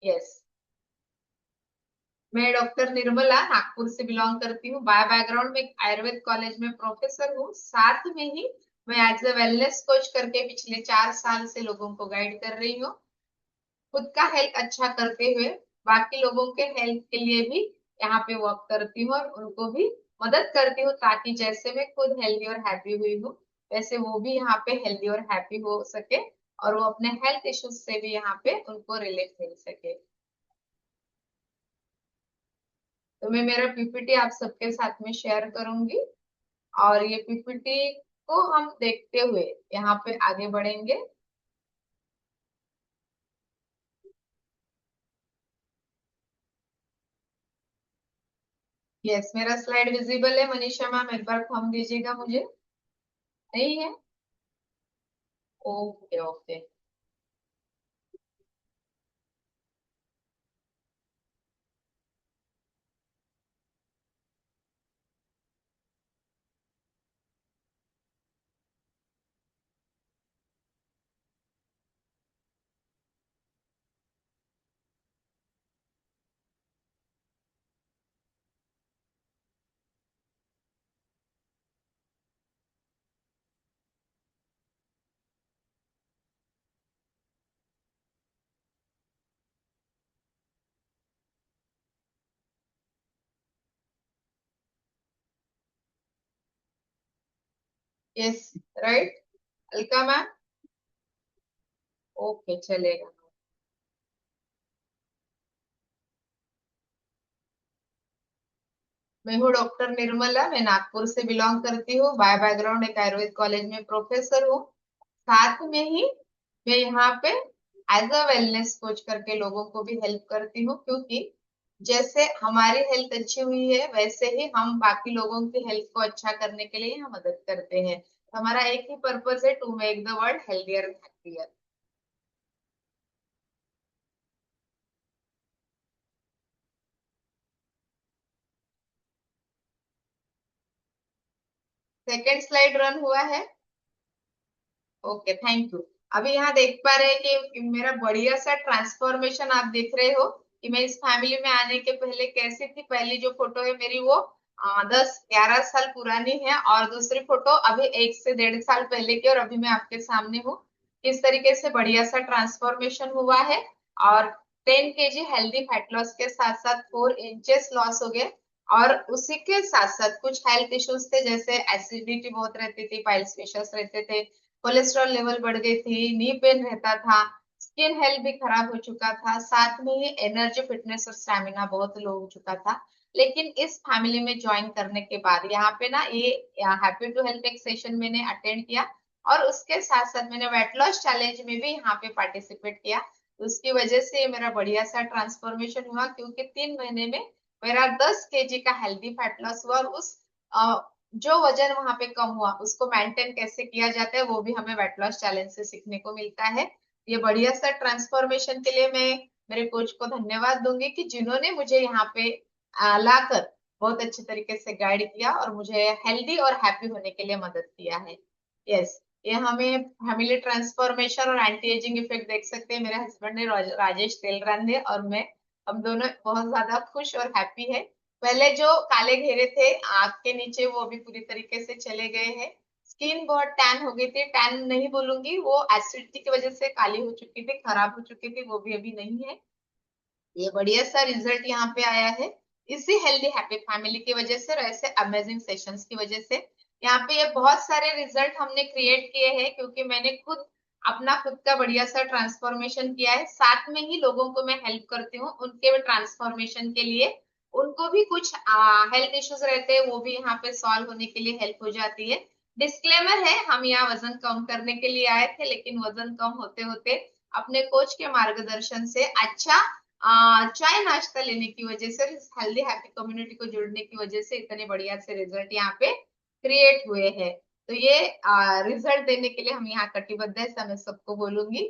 Yes. मैं doctor Nirmala Nagpur से belong करती हूँ। बाय बैकग्राउंड में एक आयुर्वेद कॉलेज में प्रोफेसर हूँ। साथ में ही मैं एज अ वेलनेस कोच करके पिछले 4 साल से लोगों को गाइड कर रही हूँ। खुद का हेल्थ अच्छा करते हुए बाकी लोगों के हेल्थ के लिए भी यहाँ पे वर्क करती हूँ और उनको भी मदद करती हूँ, ताकि जैसे मैं खुद हेल्दी और हैप्पी हुई हूँ वैसे वो भी यहाँ पे हेल्दी और हैप्पी हो सके और वो अपने हेल्थ इश्यूज से भी यहाँ पे उनको रिलीफ मिल सके। तो मैं मेरा पीपीटी आप सबके साथ में शेयर करूंगी और ये पीपीटी को हम देखते हुए यहाँ पे आगे बढ़ेंगे। यस, मेरा स्लाइड विजिबल है मनीषा मैम, एक बार थंब दीजिएगा मुझे। नहीं है? Okay okay. Yes, right. Alka ma'am. Okay, चलेगा। मैं हूँ डॉक्टर निर्मला, मैं नागपुर से बिलोंग करती हूँ। बाय बैकग्राउंड एक आयुर्वेद कॉलेज में प्रोफेसर हूँ। साथ में ही मैं यहाँ पे एज अ वेलनेस कोच करके लोगों को भी हेल्प करती हूँ, क्योंकि जैसे हमारी हेल्थ अच्छी हुई है वैसे ही हम बाकी लोगों की हेल्थ को अच्छा करने के लिए हम मदद करते हैं। तो हमारा एक ही पर्पस है, to make the world healthier and happier. Second slide run हुआ है। Okay, thank you. अभी यहाँ देख पा रहे हैं कि मेरा बढ़िया सा ट्रांसफॉर्मेशन आप देख रहे हो कि मैं इस फैमिली में आने के पहले कैसी थी। पहली जो फोटो है मेरी वो 10-11 साल पुरानी है, और दूसरी फोटो अभी 1 से 1.5 साल पहले की, और अभी मैं आपके सामने हूँ। किस तरीके से बढ़िया सा ट्रांसफॉर्मेशन हुआ है। और 10 kg हेल्दी फैट लॉस के साथ साथ 4 इंचेस लॉस हो गए। और उसी के साथ साथ कुछ हेल्थ इश्यूज थे, जैसे एसिडिटी बहुत रहती थी, पाइल्स फिशर्स रहते थे, कोलेस्ट्रॉल लेवल बढ़ गई थी, नी पेन रहता था, स्किन हेल्थ भी खराब हो चुका था, साथ में ही एनर्जी फिटनेस और स्टेमिना बहुत लो हो चुका था। लेकिन इस फैमिली में ज्वाइन करने के बाद यहाँ पे ना ये हैप्पी टू हेल्थ एक सेशन मैंने अटेंड किया, और उसके साथ साथ मैंने वेट लॉस चैलेंज में भी यहाँ पे पार्टिसिपेट किया। तो उसकी वजह से ये मेरा बढ़िया सा ट्रांसफॉर्मेशन हुआ, क्योंकि 3 महीने में मेरा 10 kg का हेल्दी फैट लॉस हुआ, और उस जो वजन वहां पे कम हुआ उसको मेंटेन कैसे किया जाता है वो भी हमें वेट लॉस चैलेंज से सीखने को मिलता है। ये बढ़िया सा ट्रांसफॉर्मेशन के लिए मैं मेरे कोच को धन्यवाद दूंगी कि जिन्होंने मुझे यहाँ पे लाकर बहुत अच्छे तरीके से गाइड किया और मुझे हेल्दी और हैप्पी होने के लिए मदद किया है। यस, ये हमें फैमिली ट्रांसफॉर्मेशन और एंटी एजिंग इफेक्ट देख सकते हैं। मेरे हस्बैंड ने राजेश तेलरंधे और मैं, हम दोनों बहुत ज्यादा खुश और हैप्पी है। पहले जो काले घेरे थे आंख के नीचे वो भी पूरी तरीके से चले गए हैं। स्किन बहुत टैन हो गई थी, टैन नहीं बोलूंगी, वो एसिडिटी की वजह से काली हो चुकी थी, खराब हो चुकी थी, वो भी अभी नहीं है। ये बढ़िया सा रिजल्ट यहाँ पे आया है इसी हेल्दी हैप्पी फैमिली की वजह से और ऐसे अमेजिंग सेशंस की वजह से। यहाँ पे ये बहुत सारे रिजल्ट हमने क्रिएट किए हैं, क्योंकि मैंने खुद का बढ़िया सा ट्रांसफॉर्मेशन किया है। साथ में ही लोगों को मैं हेल्प करती हूँ उनके ट्रांसफॉर्मेशन के लिए। उनको भी कुछ हेल्थ इश्यूज रहते हैं, वो भी यहाँ पे सॉल्व होने के लिए हेल्प हो जाती है। डिस्क्लेमर है, हम यहाँ वजन कम करने के लिए आए थे, लेकिन वजन कम होते होते अपने कोच के मार्गदर्शन से अच्छा चाय नाश्ता लेने की वजह से, हेल्दी हैप्पी कम्युनिटी को जुड़ने की वजह से इतने बढ़िया से रिजल्ट यहाँ पे क्रिएट हुए हैं। तो ये रिजल्ट देने के लिए हम यहाँ कटिबद्ध है, ऐसा मैं सबको बोलूंगी।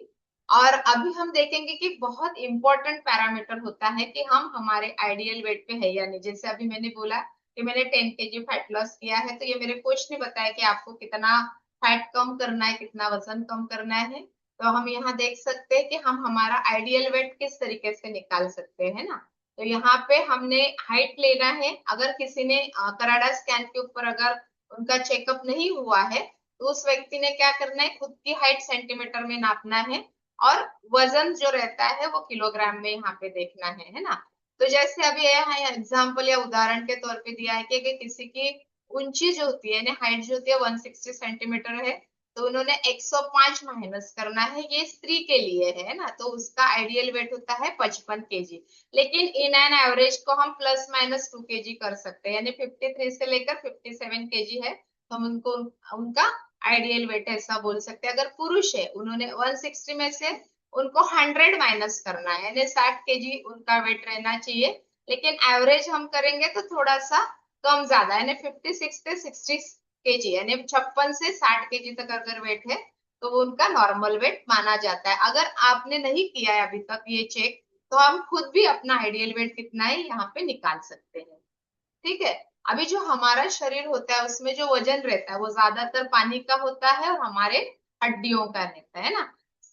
और अभी हम देखेंगे कि बहुत इंपॉर्टेंट पैरामीटर होता है कि हम हमारे आइडियल वेट पे है या नहीं। जैसे अभी मैंने बोला कि मैंने 10 kg फैट लॉस किया है, तो ये मेरे कोच ने बताया कि आपको कितना फैट कम करना है, कितना वजन कम करना है। तो हम यहाँ देख सकते हैं कि हम हमारा आइडियल वेट किस तरीके से निकाल सकते हैं ना। तो यहाँ पे हमने हाइट लेना है। अगर किसी ने कराडा स्कैन के ऊपर अगर उनका चेकअप नहीं हुआ है तो उस व्यक्ति ने क्या करना है, खुद की हाइट सेंटीमीटर में नापना है और वजन जो रहता है वो किलोग्राम में यहाँ पे देखना है ना। तो जैसे अभी यहाँ एग्जाम्पल या उदाहरण के तौर पे दिया है कि अगर किसी की ऊंची जो होती है ना, हाइट जो होती है 160 सेंटीमीटर है, तो उन्होंने 105 माइनस करना है, ये स्त्री के लिए है ना। तो उसका आइडियल वेट होता है 55 kg। लेकिन इन एन एवरेज को हम प्लस माइनस 2 kg कर सकते हैं, यानी 53 से लेकर 57 kg है तो हम उनको उनका आइडियल वेट ऐसा बोल सकते हैं। अगर पुरुष है, उन्होंने 160 में से उनको 100 माइनस करना है, यानी 60 kg उनका वेट रहना चाहिए। लेकिन एवरेज हम करेंगे तो थोड़ा सा कम ज्यादा, यानी 56 से 60 kg, यानी 56 से 60 kg तक अगर वेट है तो वो उनका नॉर्मल वेट माना जाता है। अगर आपने नहीं किया है अभी तक ये चेक, तो हम खुद भी अपना आइडियल वेट कितना है यहाँ पे निकाल सकते हैं। ठीक है। अभी जो हमारा शरीर होता है उसमें जो वजन रहता है वो ज्यादातर पानी का होता है और हमारे हड्डियों का रहता है ना।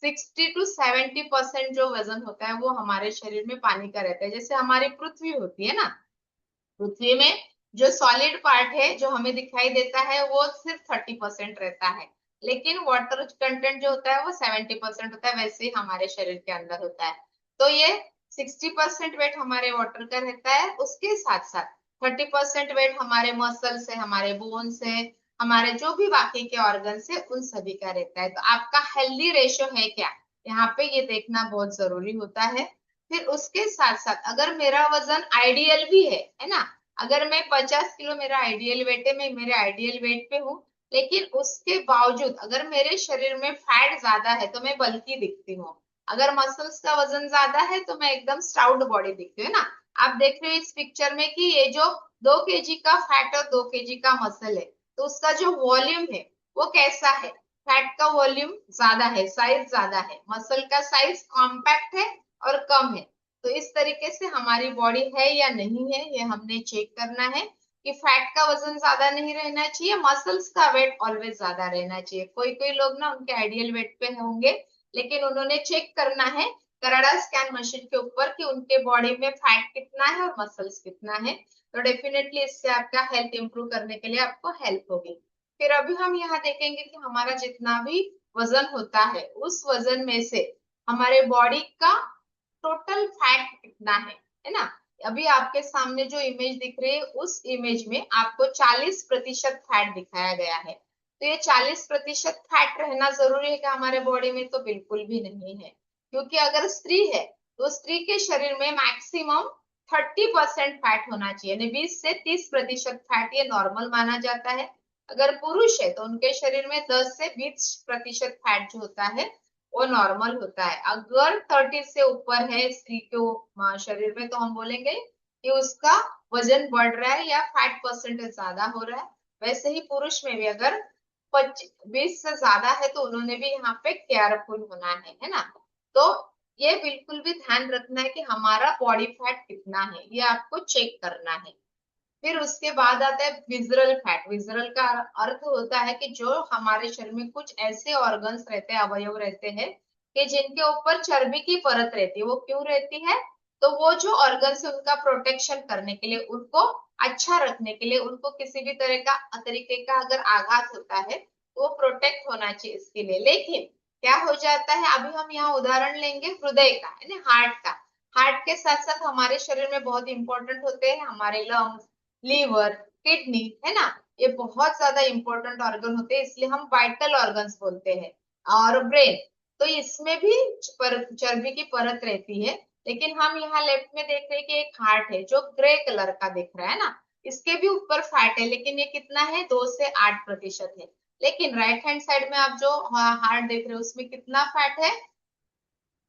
60 to 70% जो वजन होता है वो हमारे शरीर में पानी का रहता है। जैसे हमारी पृथ्वी होती है ना, पृथ्वी में जो सॉलिड पार्ट है जो हमें दिखाई देता है वो सिर्फ 30% रहता है, लेकिन वाटर कंटेंट जो होता है वो 70% होता है। वैसे ही हमारे शरीर के अंदर होता है। तो ये 60% वेट हमारे वाटर का रहता है, उसके साथ साथ 30% वेट हमारे मसल्स है, हमारे बोन्स है, हमारे जो भी बाकी के ऑर्गन्स है उन सभी का रहता है। तो आपका हेल्दी रेशियो है क्या, यहाँ पे ये देखना बहुत जरूरी होता है। फिर उसके साथ साथ अगर मेरा वजन आइडियल भी है ना, अगर मैं 50 किलो मेरा आइडियल वेट है, मैं मेरे आइडियल वेट पे हूँ, लेकिन उसके बावजूद अगर मेरे शरीर में फैट ज्यादा है तो मैं बल्की दिखती हूँ। अगर मसल्स का वजन ज्यादा है तो मैं एकदम स्टाउट बॉडी दिखती हूँ ना। आप देख रहे हो इस पिक्चर में कि ये जो 2 kg का फैट और 2 kg का मसल है, तो उसका जो वॉल्यूम है वो कैसा है। फैट का वॉल्यूम ज्यादा है, साइज ज्यादा है, मसल का साइज कॉम्पैक्ट है और कम है। तो इस तरीके से हमारी बॉडी है या नहीं है ये हमने चेक करना है कि फैट का वजन ज्यादा नहीं रहना चाहिए, मसल्स का वेट ऑलवेज ज्यादा रहना चाहिए। कोई कोई लोग ना उनके आइडियल वेट पे होंगे, लेकिन उन्होंने चेक करना है कराडा स्कैन मशीन के ऊपर कि उनके बॉडी में फैट कितना है और मसल्स कितना है। तो डेफिनेटली इससे आपका हेल्थ इंप्रूव करने के लिए आपको हेल्प होगी। फिर अभी हम यहाँ देखेंगे कि हमारा जितना भी वजन होता है उस वजन में से हमारे बॉडी का टोटल फैट कितना है ना। अभी आपके सामने जो इमेज दिख रही है उस इमेज में आपको 40% फैट दिखाया गया है। तो ये 40% फैट रहना जरूरी है क्या हमारे बॉडी में, तो बिल्कुल भी नहीं है। क्योंकि अगर स्त्री है तो स्त्री के शरीर में मैक्सिमम 30% फैट होना चाहिए, यानी 20 से 30% फैट ये नॉर्मल माना जाता है। अगर पुरुष है तो उनके शरीर में 10 से 20% फैट जो होता है वो नॉर्मल होता है। अगर 30 से ऊपर है स्त्री के शरीर में तो हम बोलेंगे कि उसका वजन बढ़ रहा है या फैट परसेंटेज ज्यादा हो रहा है। वैसे ही पुरुष में भी अगर 20 से ज्यादा है तो उन्होंने भी यहाँ पे केयरफुल होना है ना। तो ये बिल्कुल भी ध्यान रखना है कि हमारा बॉडी फैट कितना है, ये आपको चेक करना है। फिर उसके बाद आता है विजरल फैट। विजरल का अर्थ होता है कि जो हमारे शरीर में कुछ ऐसे ऑर्गन्स रहते हैं, अवयव रहते हैं कि जिनके ऊपर चर्बी की परत रहती है। वो क्यों रहती है, तो वो जो ऑर्गन्स है उनका प्रोटेक्शन करने के लिए, उनको अच्छा रखने के लिए, उनको किसी भी तरह का तरीके का अगर आघात होता है तो वो प्रोटेक्ट होना चाहिए इसके लिए। लेकिन क्या हो जाता है, अभी हम यहाँ उदाहरण लेंगे हृदय का, है ना, हार्ट का। हार्ट के साथ साथ हमारे शरीर में बहुत इंपॉर्टेंट होते हैं हमारे लंग्स, लीवर, किडनी, है ना। ये बहुत ज्यादा इंपॉर्टेंट ऑर्गन होते हैं, इसलिए हम वाइटल ऑर्गन्स बोलते हैं। और ब्रेन, तो इसमें भी चर्बी की परत रहती है। लेकिन हम यहाँ लेफ्ट में देख रहे हैं कि एक हार्ट है जो ग्रे कलर का दिख रहा है ना, इसके भी ऊपर फैट है, लेकिन ये कितना है, 2 से 8% है। लेकिन राइट हैंड साइड में आप जो हार्ट देख रहे हो उसमें कितना फैट है,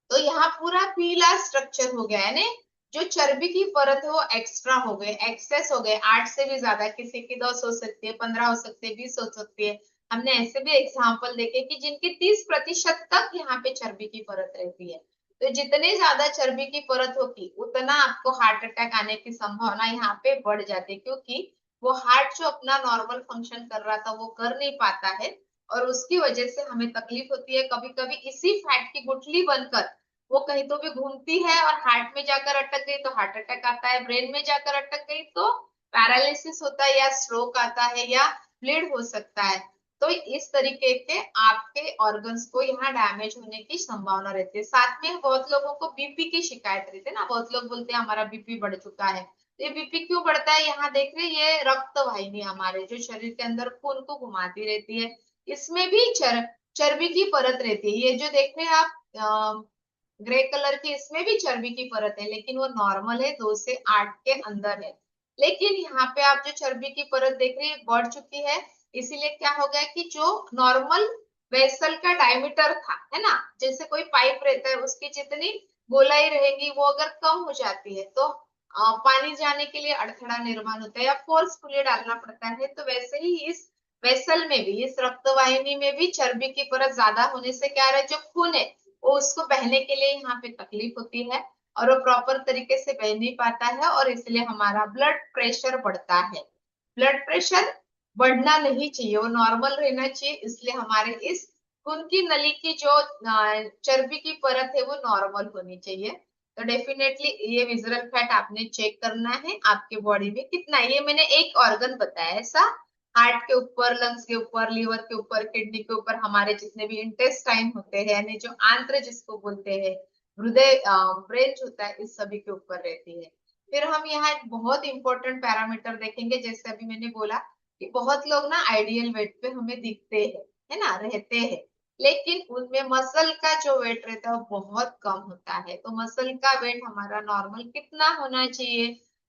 तो यहाँ पूरा पीला स्ट्रक्चर हो गया है ना। जो चर्बी की परत है वो एक्स्ट्रा हो गए, एक्सेस हो गए, 8 से भी ज्यादा, किसी की 10 हो सकती है, 15 हो सकती है, 20 हो सकती है। हमने ऐसे भी एग्जाम्पल देखे कि जिनकी 30% तक यहाँ पे चर्बी की परत रहती है। तो जितने ज्यादा चर्बी की परत होगी उतना आपको हार्ट अटैक आने की संभावना यहाँ पे बढ़ जाती है, क्योंकि वो हार्ट जो अपना नॉर्मल फंक्शन कर रहा था वो कर नहीं पाता है। और उसकी वजह से हमें तकलीफ होती है। कभी कभी इसी फैट की गुठली बनकर वो कहीं तो भी घूमती है और हार्ट में जाकर अटक गई तो हार्ट अटैक आता है, ब्रेन में जाकर अटक गई तो पैरालिसिस होता है या स्ट्रोक आता है या ब्लीड हो सकता है। तो इस तरीके के आपके ऑर्गन्स को यहाँ डैमेज होने की संभावना रहती है। साथ में बहुत लोगों को बीपी की शिकायत रहती है ना, बहुत लोग बोलते हैं हमारा बीपी बढ़ चुका है। तो ये बीपी क्यों बढ़ता है, यहाँ देख रहे हैं ये रक्त वाहिनी हमारे जो शरीर के अंदर खून को घुमाती रहती है, इसमें भी चर्बी की परत रहती है। ये जो देख रहे हैं आप ग्रे कलर की, इसमें भी चर्बी की परत है, लेकिन वो नॉर्मल है, 2 से 8 के अंदर है। लेकिन यहाँ पे आप जो चर्बी की परत देख रहे हैं बढ़ चुकी है, इसीलिए क्या हो गया कि जो नॉर्मल वेसल का डायमीटर था, है ना, जैसे कोई पाइप रहता है उसकी जितनी गोलाई रहेगी वो अगर कम हो जाती है तो पानी जाने के लिए अड़थड़ा निर्माण होता है या फोर्सफुली डालना पड़ता है। तो वैसे ही इस वेसल में भी, इस रक्तवाहिनी में भी चर्बी की परत ज्यादा होने से क्या रहा है, जो खून है वो उसको बहने के लिए यहाँ पे तकलीफ होती है और वो प्रॉपर तरीके से बह नहीं पाता है और इसलिए हमारा ब्लड प्रेशर बढ़ता है। ब्लड प्रेशर बढ़ना नहीं चाहिए, वो नॉर्मल रहना चाहिए, इसलिए हमारे इस खून की नली की जो चर्बी की परत है वो नॉर्मल होनी चाहिए। तो डेफिनेटली ये विजरल फैट आपने चेक करना है आपके बॉडी में कितना है। ये मैंने एक ऑर्गन बताया ऐसा, हार्ट के ऊपर, लंग्स के ऊपर, लीवर के ऊपर, किडनी के ऊपर, हमारे जितने भी इंटेस्टाइन होते हैं यानी जो आंत्र जिसको बोलते हैं, हृदय, ब्रेन होता है, इस सभी के ऊपर रहती है। फिर हम यहाँ एक बहुत इंपॉर्टेंट पैरामीटर देखेंगे, जैसे अभी मैंने बोला कि बहुत लोग ना आइडियल वेट पे हमें दिखते हैं, है ना, रहते हैं, लेकिन उनमें मसल का जो वेट रहता है वो बहुत कम होता है। तो मसल का वेट हमारा नॉर्मल कितना होना चाहिए,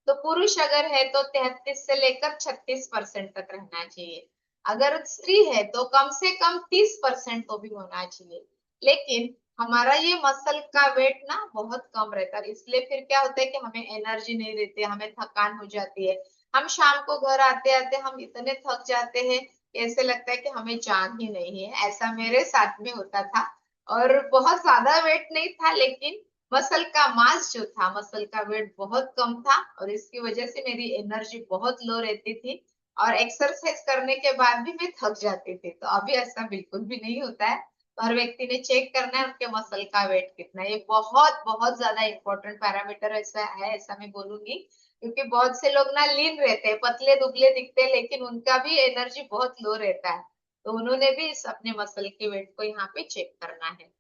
तो पुरुष अगर है तो 33 से लेकर 36% तक रहना चाहिए, अगर स्त्री है तो कम से कम 30% तो भी होना चाहिए। लेकिन हमारा ये मसल का वेट ना बहुत कम रहता है, इसलिए फिर क्या होता है कि हमें एनर्जी नहीं रहती, हमें थकान हो जाती है, हम शाम को घर आते आते हम इतने थक जाते हैं कि ऐसे लगता है कि हमें जान ही नहीं है। ऐसा मेरे साथ में होता था और बहुत ज्यादा वेट नहीं था, लेकिन मसल का मास जो था, मसल का वेट बहुत कम था और इसकी वजह से मेरी एनर्जी बहुत लो रहती थी और एक्सरसाइज करने के बाद भी मैं थक जाती थी। तो अभी ऐसा बिल्कुल भी नहीं होता है। तो हर व्यक्ति ने चेक करना है उनके मसल का वेट कितना है, ये बहुत बहुत ज्यादा इंपॉर्टेंट पैरामीटर ऐसा है, ऐसा मैं बोलूंगी, क्योंकि बहुत से लोग ना लीन रहते हैं, पतले दुबले दिखते हैं, लेकिन उनका भी एनर्जी बहुत लो रहता है। तो उन्होंने भी इस अपने मसल के वेट को यहाँ पे चेक करना है।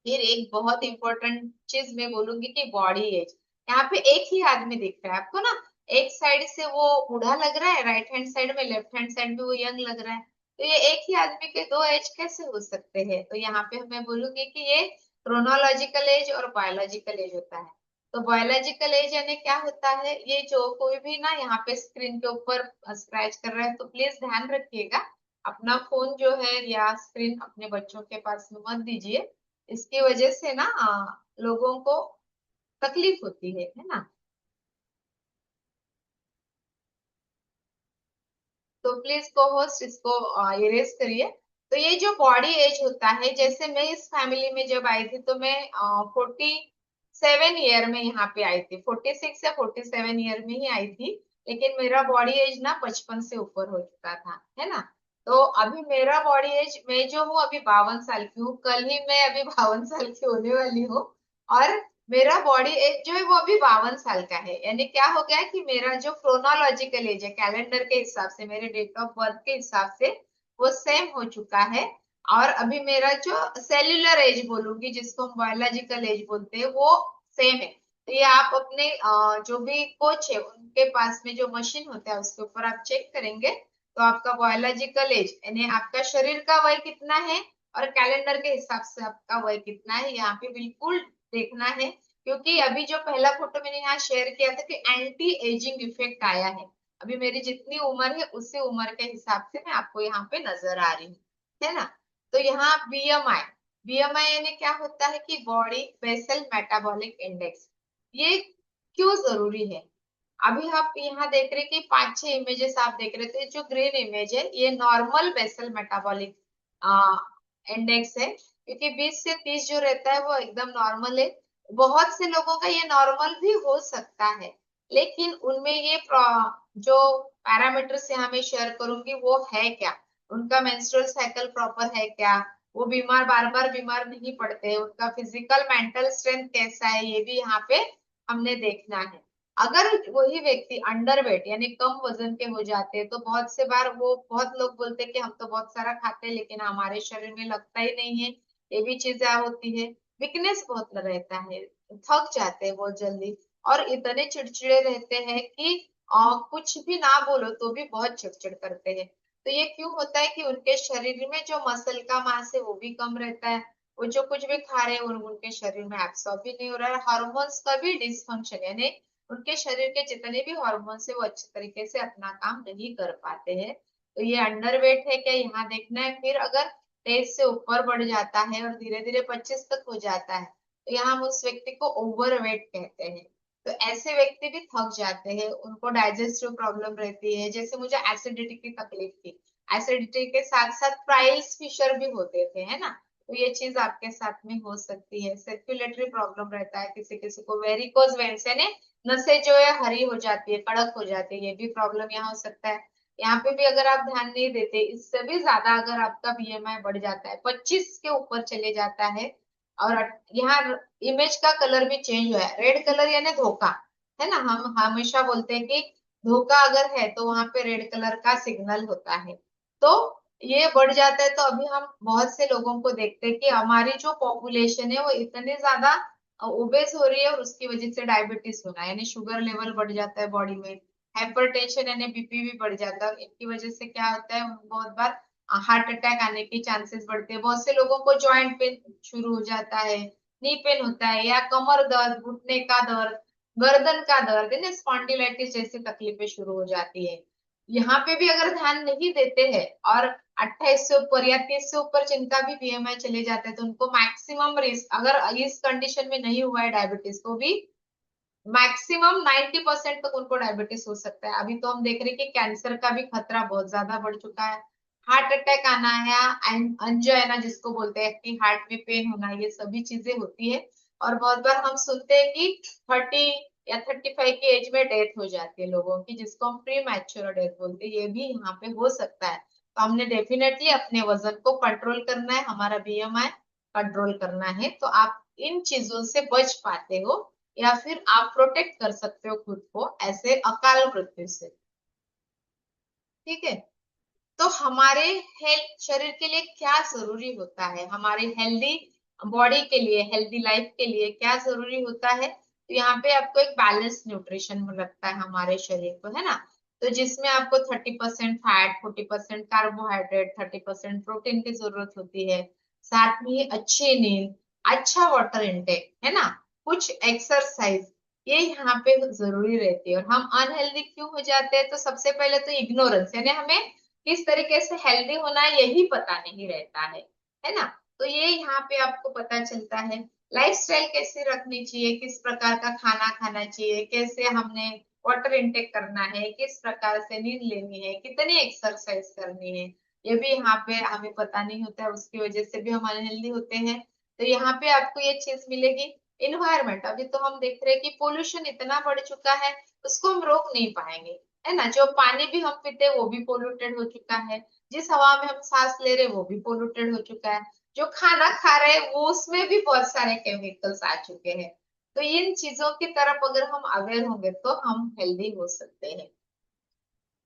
फिर एक बहुत इंपॉर्टेंट चीज मैं बोलूंगी कि बॉडी एज, यहाँ पे एक ही आदमी दिख रहा है आपको ना, एक साइड से वो बूढ़ा लग रहा है, राइट हैंड साइड में, लेफ्ट हैंड साइड में वो यंग लग रहा है। तो ये एक ही आदमी के दो एज कैसे हो सकते हैं, तो यहाँ पे मैं बोलूंगी कि ये क्रोनोलॉजिकल एज और बायोलॉजिकल एज होता है। तो बायोलॉजिकल एज यानी क्या होता है, ये जो कोई भी ना यहाँ पे स्क्रीन के ऊपर स्क्रैच कर रहा है तो प्लीज ध्यान रखिएगा, अपना फोन जो है या स्क्रीन अपने बच्चों के पास में मत दीजिए, इसकी वजह से ना लोगों को तकलीफ होती है ना। तो प्लीज को होस्ट इसको इरेज करिए। तो ये जो बॉडी एज होता है, जैसे मैं इस फैमिली में जब आई थी तो मैं 47 ईयर में यहाँ पे आई थी, 46 या 47 ईयर में ही आई थी, लेकिन मेरा बॉडी एज ना 55 से ऊपर हो चुका था, है ना। तो अभी मेरा बॉडी एज, मैं जो हूँ अभी 52 साल की हूँ, कल ही मैं अभी 52 साल की होने वाली हूँ और मेरा बॉडी एज जो है वो अभी 52 साल का है। यानी क्या हो गया कि मेरा जो क्रोनोलॉजिकल एज है, कैलेंडर के हिसाब से, मेरे डेट ऑफ बर्थ के हिसाब से वो सेम हो चुका है। और अभी मेरा जो सेल्यूलर एज बोलूंगी, जिसको हम बायोलॉजिकल एज बोलते हैं, वो सेम है। तो ये आप अपने जो भी कोच है उनके पास में जो मशीन होता है उसके ऊपर आप चेक करेंगे तो आपका बायोलॉजिकल एज यानी आपका शरीर का वय कितना है और कैलेंडर के हिसाब से आपका वय कितना है, यहाँ पे बिल्कुल देखना है। क्योंकि अभी जो पहला फोटो मैंने यहाँ शेयर किया था कि एंटी एजिंग इफेक्ट आया है, अभी मेरी जितनी उम्र है उसी उम्र के हिसाब से मैं आपको यहाँ पे नजर आ रही हूँ, है ना। तो यहाँ बीएमआई, बीएमआई यानी क्या होता है कि बॉडी बेसल मेटाबॉलिक इंडेक्स, ये क्यों जरूरी है। अभी आप यहाँ देख रहे हैं कि 5-6 इमेजेस आप देख रहे थे, जो ग्रीन इमेज है ये नॉर्मल बेसल मेटाबॉलिक इंडेक्स है, क्योंकि 20 से 30 जो रहता है वो एकदम नॉर्मल है। बहुत से लोगों का ये नॉर्मल भी हो सकता है, लेकिन उनमें ये जो पैरामीटर्स यहाँ मैं शेयर करूंगी वो है क्या, उनका मेंस्ट्रुअल साइकिल प्रॉपर है क्या, वो बीमार बार बार बीमार नहीं पड़ते, उनका फिजिकल मेंटल स्ट्रेंथ कैसा है, ये भी यहाँ पे हमने देखना है। अगर वही व्यक्ति अंडर वेट यानी कम वजन के हो जाते हैं, तो बहुत से बार वो बहुत लोग बोलते हैं कि हम तो बहुत सारा खाते हैं लेकिन हमारे शरीर में लगता ही नहीं है, ये भी चीजें होती है। वीकनेस बहुत रहता है, थक जाते हैं बहुत जल्दी, और इतने चिड़चिड़े रहते हैं कि कुछ भी ना बोलो तो भी बहुत चिड़चिड़ करते हैं। तो ये क्यों होता है कि उनके शरीर में जो मसल का मास है वो भी कम रहता है, वो जो कुछ भी खा रहे हैं उनके शरीर में एब्सॉर्ब भी नहीं हो रहा है, हार्मोन्स का भी डिसफंक्शन यानी उनके शरीर के जितने भी हार्मोन्स है वो अच्छे तरीके से अपना काम नहीं कर पाते हैं। तो ये अंडरवेट है क्या, यहाँ देखना है। फिर अगर 23 से ऊपर बढ़ जाता है और धीरे धीरे 25 तक हो जाता है, तो यहाँ हम उस व्यक्ति को ओवरवेट कहते हैं। तो ऐसे व्यक्ति भी थक जाते हैं, उनको डाइजेस्टिव प्रॉब्लम रहती है, जैसे मुझे एसिडिटी की तकलीफ थी, एसिडिटी के साथ साथ प्राइल्स फिशर भी होते थे, है ना। तो ये चीज आपके साथ में हो सकती है। सर्कुलेटरी प्रॉब्लम रहता है, किसी किसी को वेरिकोज वेन्स यानी नसें जो है हरी हो जाती है, कड़क हो जाती है, ये भी प्रॉब्लम यहाँ हो सकता है। यहाँ पे भी अगर आप ध्यान नहीं देते, इससे भी ज्यादा अगर आपका बीएमआई बढ़ जाता है, 25 के ऊपर चले जाता है, और यहाँ इमेज का कलर भी चेंज हुआ है, रेड कलर यानी धोखा, है ना। हम हमेशा बोलते हैं कि धोखा अगर है तो वहां पे रेड कलर का सिग्नल होता है। तो ये बढ़ जाता है, तो अभी हम बहुत से लोगों को देखते हैं कि हमारी जो पॉपुलेशन है वो इतने ज्यादा ओबेस हो रही है, और उसकी वजह से डायबिटीज होना यानी शुगर लेवल बढ़ जाता है बॉडी में, हाइपरटेंशन यानी बीपी भी बढ़ जाता है। इनकी वजह से क्या होता है, बहुत बार हार्ट अटैक आने के चांसेस बढ़ते हैं। बहुत से लोगों को जॉइंट पेन शुरू हो जाता है, नी पेन होता है, या कमर दर्द, घुटने का दर्द, गर्दन का दर्द है, स्पॉन्डिलाइटिस जैसी तकलीफें शुरू हो जाती है। यहाँ पे भी अगर ध्यान नहीं देते हैं, और 28 से ऊपर या 30 से ऊपर जिनका भी बीएमआई चले जाते हैं, तो उनको मैक्सिमम रिस्क, अगर इस कंडीशन में नहीं हुआ है डायबिटीज, तो भी मैक्सिमम 90% तक उनको डायबिटीज हो सकता है। अभी तो हम देख रहे हैं कि कैंसर का भी खतरा बहुत ज्यादा बढ़ चुका है, हार्ट अटैक आना है, या अंजाइना जिसको बोलते हैं कि हार्ट में पेन होना, ये सभी चीजें होती है। और बहुत बार हम सुनते हैं कि 30 या 35 की एज में डेथ हो जाती है लोगों की, जिसको हम प्री मैच्योर डेथ बोलते हैं, ये भी यहाँ पे हो सकता है। तो हमने डेफिनेटली अपने वजन को कंट्रोल करना है, हमारा बीएमआई कंट्रोल करना है, तो आप इन चीजों से बच पाते हो, या फिर आप प्रोटेक्ट कर सकते हो खुद को ऐसे अकाल मृत्यु से। ठीक है। तो हमारे हेल्थ शरीर के लिए क्या जरूरी होता है, हमारे हेल्दी बॉडी के लिए, हेल्दी लाइफ के लिए क्या जरूरी होता है, तो यहाँ पे आपको एक बैलेंस न्यूट्रिशन में लगता है हमारे शरीर को, है ना। तो जिसमें आपको 30% फैट, 40% कार्बोहाइड्रेट, 30% प्रोटीन की जरूरत होती है, साथ में ही अच्छी नींद, अच्छा वाटर इनटेक, है ना, कुछ एक्सरसाइज, ये यहाँ पे जरूरी रहती है। और हम अनहेल्दी क्यों हो जाते हैं, तो सबसे पहले तो इग्नोरेंस यानी हमें किस तरीके से हेल्दी होना है यही पता नहीं रहता है ना। तो ये यहाँ पे आपको पता चलता है। लाइफस्टाइल कैसे रखनी चाहिए, किस प्रकार का खाना खाना चाहिए, कैसे हमने वाटर इनटेक करना है, किस प्रकार से नींद लेनी है, कितनी एक्सरसाइज करनी है, ये भी यहाँ पे हमें पता नहीं होता है, उसकी वजह से भी हम अनहेल्दी होते हैं। तो यहाँ पे आपको ये चीज मिलेगी। इन्वायरमेंट, अभी तो हम देख रहे हैं कि पोल्यूशन इतना बढ़ चुका है, उसको हम रोक नहीं पाएंगे, है ना। जो पानी भी हम पीते हैं वो भी पोल्यूटेड हो चुका है, जिस हवा में हम सांस ले रहे हैं वो भी पोल्यूटेड हो चुका है, जो खाना खा रहे हैं वो उसमें भी बहुत सारे केमिकल्स आ चुके हैं। तो इन चीजों की तरफ अगर हम अवेयर होंगे तो हम हेल्दी हो सकते हैं।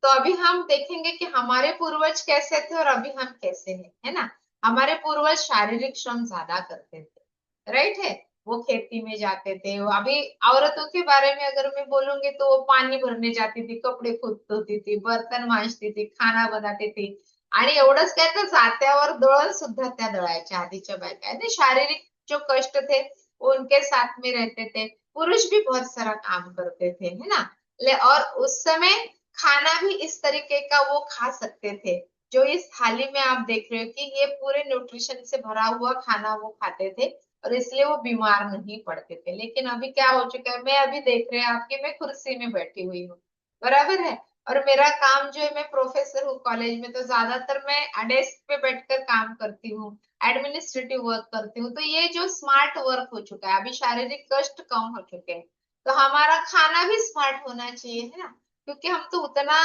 तो अभी हम देखेंगे कि हमारे पूर्वज कैसे थे और अभी हम कैसे हैं, है ना। हमारे पूर्वज शारीरिक श्रम ज्यादा करते थे, राइट है, वो खेती में जाते थे। वो अभी औरतों के बारे में अगर मैं बोलूंगी तो वो पाणी भरने जाती थी, कपडे खुद धुती थी, बर्तन मांजती थी, खाना बनाती थी, आणि एवढंच काय तर जात्यावर दळण सुद्धा त्या दळायच्या आधीच्या बायका, है ना। शारीरिक जो कष्ट थे वो उनके साथ में रहते थे। पुरुष भी बहुत सारा काम करते थे, है ना। और उस समय खाना भी इस तरीके का वो खा सकते थे, जो इस थाली में आप देख रहे हो कि ये पूरे न्यूट्रिशन से भरा हुआ खाना वो खाते थे, और इसलिए वो बीमार नहीं पड़ते थे। लेकिन अभी क्या हो चुका है, मैं अभी देख रहे हैं आपकी, मैं कुर्सी में बैठी हुई हूँ, बराबर है, और मेरा काम जो है, मैं प्रोफेसर हूँ कॉलेज में, तो ज्यादातर मैं डेस्क पे बैठकर काम करती हूँ, एडमिनिस्ट्रेटिव वर्क करती हूँ। तो ये जो स्मार्ट वर्क हो चुका है, अभी शारीरिक कष्ट कम हो चुके हैं, तो हमारा खाना भी स्मार्ट होना चाहिए, है ना। क्योंकि हम तो उतना,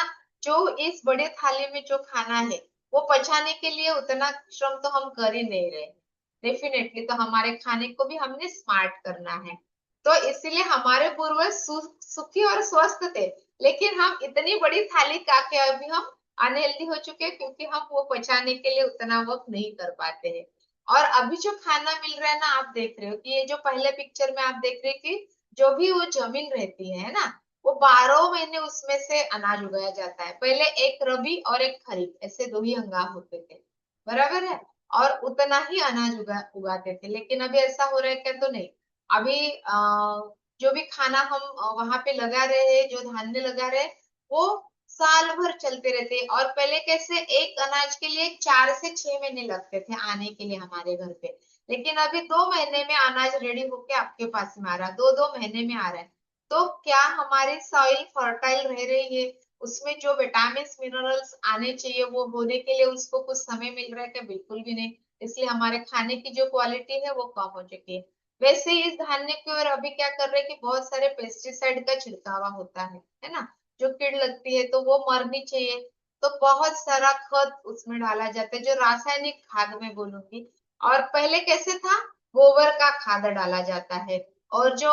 जो इस बड़े थाली में जो खाना है वो पचाने के लिए उतना श्रम तो हम कर ही नहीं रहे। डेफिनेटली तो हमारे खाने को भी हमने स्मार्ट करना है। तो इसीलिए हमारे पूर्वज सुखी और स्वस्थ थे, लेकिन हम इतनी बड़ी थाली खा के अभी हम अनहेल्दी हो चुके हैं, क्योंकि हम वो पचाने के लिए उतना वक्त नहीं कर पाते हैं। और अभी जो खाना मिल रहा है ना, आप देख रहे हो कि ये जो पहले पिक्चर में आप देख रहे हो कि जो भी वो जमीन रहती है ना, वो 12 महीने उसमें से अनाज उगाया जाता है। पहले एक रबी और एक खरीफ ऐसे दो ही हंगाम होते थे, बराबर है। और उतना ही अनाज उगाते थे। लेकिन अभी ऐसा हो रहा है क्या? तो नहीं। अभी जो भी खाना हम वहां पे लगा रहे हैं, जो धान्य लगा रहे हैं, वो साल भर चलते रहते हैं। और पहले कैसे एक अनाज के लिए 4 से 6 महीने लगते थे आने के लिए हमारे घर पे, लेकिन अभी 2 महीने में अनाज रेडी होके आपके पास में आ रहा है, 2-2 महीने में आ रहा है। तो क्या हमारी सॉइल फर्टाइल रह रही है? उसमें जो विटामिन मिनरल्स आने चाहिए वो होने के लिए उसको कुछ समय मिल रहा है क्या? बिल्कुल भी नहीं। इसलिए हमारे खाने की जो क्वालिटी है वो कम हो चुकी है। वैसे ही इस धान्य की ओर अभी क्या कर रहे हैं कि बहुत सारे पेस्टिसाइड का छिड़कावा होता है ना। जो कीड़ लगती है तो वो मरनी चाहिए, तो बहुत सारा खाद उसमें डाला जाता है, जो रासायनिक खाद में बोलूंगी। और पहले कैसे था? गोबर का खाद डाला जाता है। और जो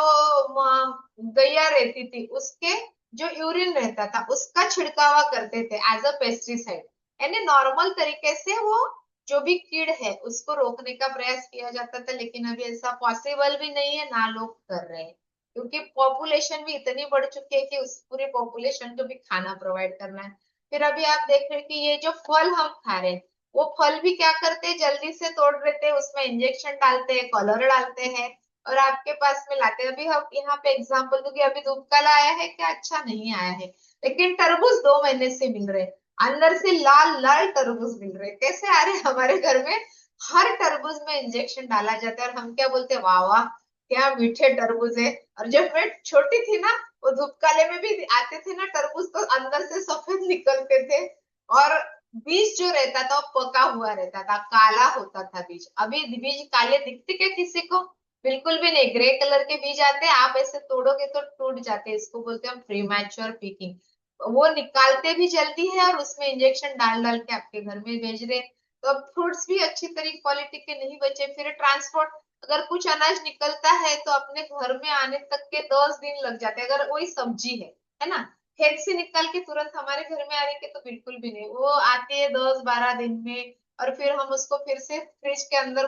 गैया रहती थी उसके जो यूरिन रहता था उसका छिड़कावा करते थे एज अ पेस्टिसाइड। यानी नॉर्मल तरीके से वो जो भी कीड़ है उसको रोकने का प्रयास किया जाता था। लेकिन अभी ऐसा पॉसिबल भी नहीं है, ना लोग कर रहे हैं, क्योंकि पॉपुलेशन भी इतनी बढ़ चुकी है कि उस पूरी पॉपुलेशन को भी खाना प्रोवाइड करना है। फिर अभी आप देख रहे हैं कि ये जो फल हम खा रहे हैं, वो फल भी क्या करते हैं, जल्दी से तोड़ देते हैं, उसमें इंजेक्शन डालते हैं, कलर डालते हैं, और आपके पास में लाते हैं। अभी हम यहाँ पे एग्जांपल दूंगी, अभी धूप कल आया है क्या? अच्छा नहीं आया है, लेकिन तरबूज 2 महीने से मिल रहे हैं। अंदर से लाल लाल तरबूज मिल रहे हैं। कैसे आ रहे हैं हमारे घर में? हर तरबूज में इंजेक्शन डाला जाता है, और हम क्या बोलते हैं, वाह वाह क्या मीठे तरबूज है। और जब मैं छोटी थी ना, वो धूप काले में भी आते थे ना तरबूज, तो अंदर से सफेद निकलते थे, और बीज जो रहता था वो पका हुआ रहता था, काला होता था बीज। अभी बीज काले दिखते क्या किसी को? बिल्कुल भी नहीं। ग्रे कलर के बीज आते हैं, आप ऐसे तोड़ोगे तो टूट जाते हैं। इसको बोलते हैं हम प्रीमैच्योर पिकिंग। वो निकालते भी जल्दी है और उसमें इंजेक्शन डाल डाल के आपके घर में भेज रहे हैं। तो अब फ्रूट्स भी अच्छी तरीके क्वालिटी के नहीं बचे। फिर ट्रांसपोर्ट, अगर कुछ अनाज निकलता है तो अपने घर में आने तक के 10 दिन लग जाते हैं। अगर वही सब्जी है ना, खेत से निकाल के तुरंत हमारे घर में आने के तो बिल्कुल भी नहीं, वो आती है 10-12 दिन में। और फिर हम उसको फिर से फ्रिज के अंदर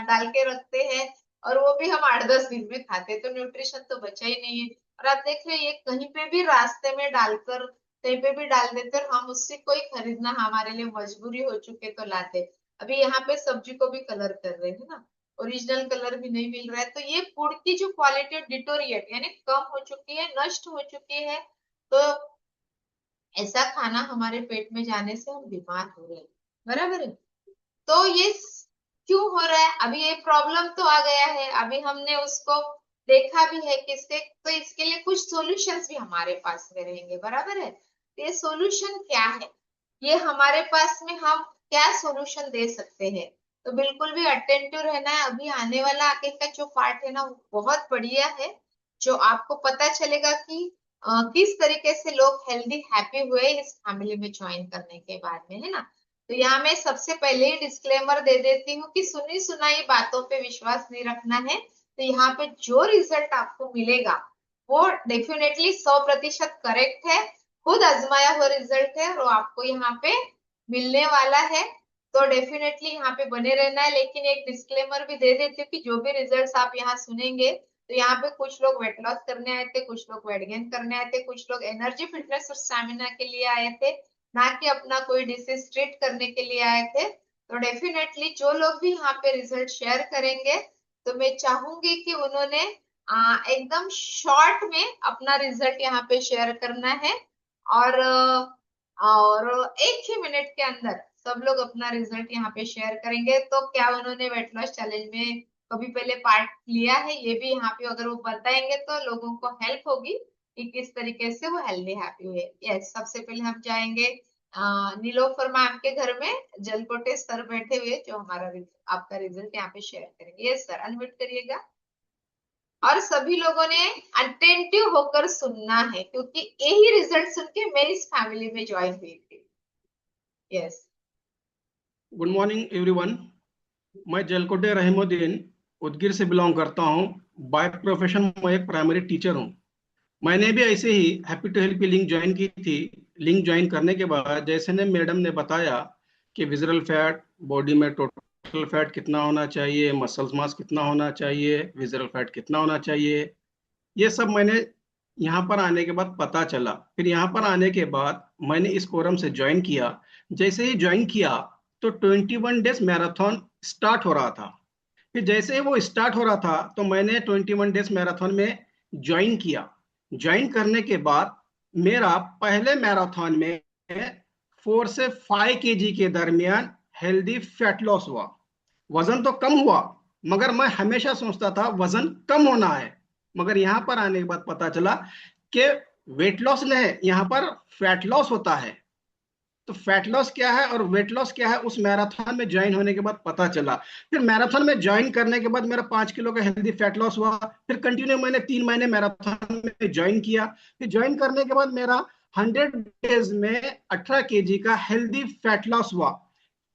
डाल के रखते हैं, और वो भी हम 8-10 दिन में खाते हैं। तो न्यूट्रिशन तो बचा ही नहीं है। और आप देख रहे हैं, ये कहीं पे भी रास्ते में डालकर कहीं पे भी डाल देते, और हम उससे कोई खरीदना हमारे लिए मजबूरी हो चुके तो लाते। अभी यहाँ पे सब्जी को भी कलर कर रहे हैं ना, ओरिजिनल कलर भी नहीं मिल रहा है। तो ये फूड की जो क्वालिटी डिटोरिएट यानी कम हो चुकी है, नष्ट हो चुकी है। तो ऐसा खाना हमारे पेट में जाने से हम बीमार हो रहे हैं, बराबर है। तो ये क्यों हो रहा है? अभी ये प्रॉब्लम तो आ गया है, अभी हमने उसको देखा भी है किससे, तो इसके लिए कुछ सॉल्यूशंस भी हमारे पास में रहेंगे, बराबर है। तो ये सॉल्यूशन क्या है? ये हमारे पास में हम क्या सॉल्यूशन दे सकते हैं? तो बिल्कुल भी अटेंटिव रहना है। अभी आने वाला आगे का जो पार्ट है ना, वो बहुत बढ़िया है। जो आपको पता चलेगा कि किस तरीके से लोग हेल्दी हैप्पी हुए इस फैमिली में ज्वाइन करने के बाद में, है ना। तो यहाँ मैं सबसे पहले ही डिस्क्लेमर दे देती हूँ कि सुनी सुनाई बातों पे विश्वास नहीं रखना है। तो यहाँ पे जो रिजल्ट आपको मिलेगा वो डेफिनेटली 100% करेक्ट है, खुद आजमाया हुआ रिजल्ट है, और आपको यहाँ पे मिलने वाला है। तो डेफिनेटली यहाँ पे बने रहना है। लेकिन एक डिस्क्लेमर भी दे देती हूँ कि जो भी रिजल्ट्स आप यहाँ सुनेंगे, तो यहाँ पे कुछ लोग वेट लॉस करने आए थे, कुछ लोग वेट गेन करने आए थे, कुछ लोग एनर्जी फिटनेस और स्टैमिना के लिए आए थे, ना कि अपना कोई डिसीज ट्रीट करने के लिए आए थे। तो डेफिनेटली जो लोग भी यहाँ पे रिजल्ट शेयर करेंगे, तो मैं चाहूंगी कि उन्होंने एकदम शॉर्ट में अपना रिजल्ट यहाँ पे शेयर करना है। और एक ही मिनट के अंदर सब लोग अपना रिजल्ट यहाँ पे शेयर करेंगे। तो क्या उन्होंने वेट लॉस चैलेंज में कभी पहले पार्ट लिया है, ये भी यहाँ पे अगर वो बताएंगे तो लोगों को हेल्प होगी कि किस तरीके से वो हेल्दी हैप्पी हुए। यस, सबसे पहले हम जाएंगे नीलोफर मैम के घर में। जलकोटे सर बैठे हुए जो हमारा आपका रिजल्ट यहाँ पे शेयर करेंगे। यस सर, अनम्यूट करिएगा। और सभी लोगों ने अटेंटिव होकर सुनना है, क्योंकि यही रिजल्ट सुन के मैं इस फैमिली में ज्वाइन हुई थी। यस। Good morning everyone. मैं जलकोटे रहीमुद्दीन उदगीर से बिलोंग करता हूँ। बाय प्रोफेशन मैं एक प्राइमरी टीचर हूँ। मैंने भी ऐसे ही हैप्पी टू हेल्प की लिंक ज्वाइन की थी। लिंक ज्वाइन करने के बाद जैसे ने मैडम ने बताया कि विजरल फैट, बॉडी में टोटल फैट कितना होना चाहिए, मसल्स मास कितना होना चाहिए, विजरल फैट कितना होना चाहिए, ये सब मैंने यहाँ पर आने के बाद पता चला। फिर यहाँ पर आने के बाद मैंने इस कोरम से ज्वाइन किया। जैसे ही ज्वाइन किया तो 21 डेज मैराथन स्टार्ट हो रहा था। फिर जैसे ही वो स्टार्ट हो रहा था तो मैंने 21 डेज मैराथन में ज्वाइन किया। ज्वाइन करने के बाद मेरा पहले मैराथन में 4 से 5 kg के दरमियान हेल्दी फैट लॉस हुआ। वजन तो कम हुआ, मगर मैं हमेशा सोचता था वजन कम होना है। मगर यहां पर आने के बाद पता चला कि वेट लॉस नहीं, यहाँ पर फैट लॉस होता है। तो फैट लॉस क्या है और वेट लॉस क्या है, उस मैराथन में ज्वाइन होने के बाद पता चला। फिर मैराथन में ज्वाइन करने के बाद मेरा 5 किलो का हेल्दी फैट लॉस हुआ। फिर कंटिन्यू मैंने 3 महीने मैराथन में ज्वाइन किया। फिर ज्वाइन करने के बाद मेरा 100 डेज में 18 kg का हेल्दी फैट लॉस हुआ।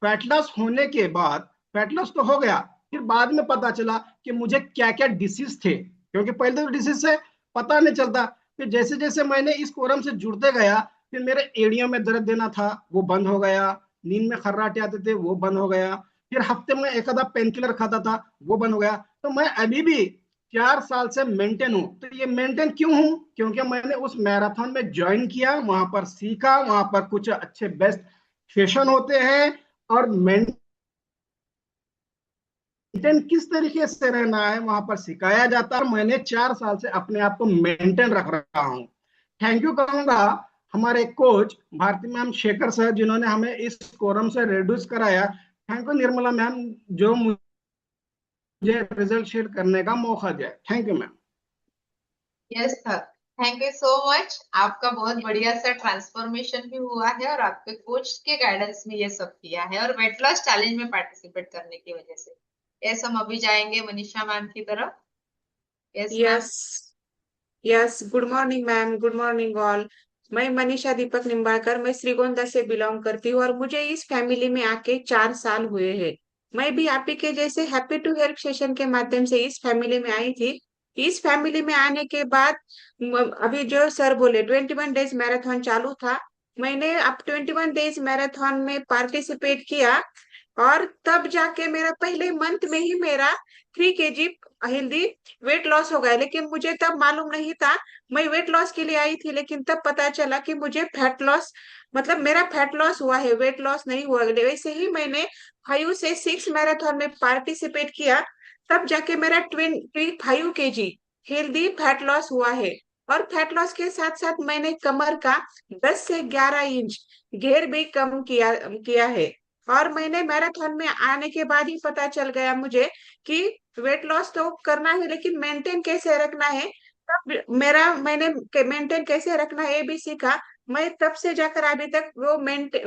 फैट लॉस होने के बाद फैट लॉस तो हो गया, फिर बाद में पता चला कि मुझे क्या क्या डिसीज थे, क्योंकि पहले तो डिसीज से पता नहीं चलता। फिर जैसे जैसे मैंने इस कोरम से जुड़ते गया, फिर मेरे एड़ियों में दर्द देना था, वो बंद हो गया। नींद में खर्राटे आते थे, वो बंद हो गया। फिर हफ्ते में एक आधा पेन किलर खाता था, वो बंद हो गया। तो मैं अभी भी 4 साल से मेंटेन हूँ। तो ये मेंटेन क्यों हूँ? क्योंकि मैंने उस मैराथन में ज्वाइन किया, वहां पर सीखा, वहां पर कुछ अच्छे बेस्ट सेशन होते हैं और मेंटेन किस तरीके से रहना है वहां पर सिखाया जाता है। मैंने 4 साल से अपने आप को मेंटेन रख रहा हूँ। थैंक यू कहूंगा हमारे coach Bharti ma'am Shekhar sir, जिन्होंने हमें इस कोरम से रिड्यूस कराया। थैंक यू निर्मला मैम, जो मुझे रिजल्ट शेयर करने का मौका दिया। Thank you ma'am. Yes sir, thank you so much. आपका बहुत बढ़िया सा ट्रांसफॉर्मेशन भी हुआ है और आपके कोच के गाइडेंस में ये सब किया है और वेट लॉस चैलेंज में पार्टिसिपेट करने की वजह से। यस, हम अभी जाएंगे मनीषा मैम की तरफ। Yes ma'am. Yes. Yes, good morning ma'am, good morning all. मैं मनीषा दीपक निम्बाळकर, मैं श्रीगोंदा से बिलोंग करती हूँ और मुझे इस फैमिली में आके 4 साल हुए हैं। मैं भी आप ही के जैसे हैप्पी टू हेल्प सेशन के माध्यम से इस फैमिली में आई थी। इस फैमिली में आने के बाद अभी जो सर बोले 21 डेज मैराथन चालू था। मैंने अब 21 डेज मैराथन में पार्टिसिपेट किया और तब जाके मेरा पहले मंथ में ही मेरा 3 kg हेल्दी वेट लॉस हो गया। लेकिन मुझे तब मालूम नहीं था। मैं वेट लॉस के लिए आई थी, लेकिन तब पता चला कि मुझे फैट लॉस, मतलब मेरा फैट लॉस हुआ है, वेट लॉस नहीं हुआ। वैसे ही मैंने 5 से 6 मैराथन में पार्टिसिपेट किया, तब जाके मेरा 25 kg हेल्दी फैट लॉस हुआ है। और फैट लॉस के साथ साथ मैंने कमर का 10 से 11 इंच घेर भी कम किया किया है। और मैंने मैराथन में आने के बाद ही पता चल गया मुझे कि वेट लॉस तो करना है, लेकिन मेंटेन कैसे रखना है। तब मैंने मेंटेन कैसे रखना है ये भी सीखा। मैं तब से जाकर अभी तक वो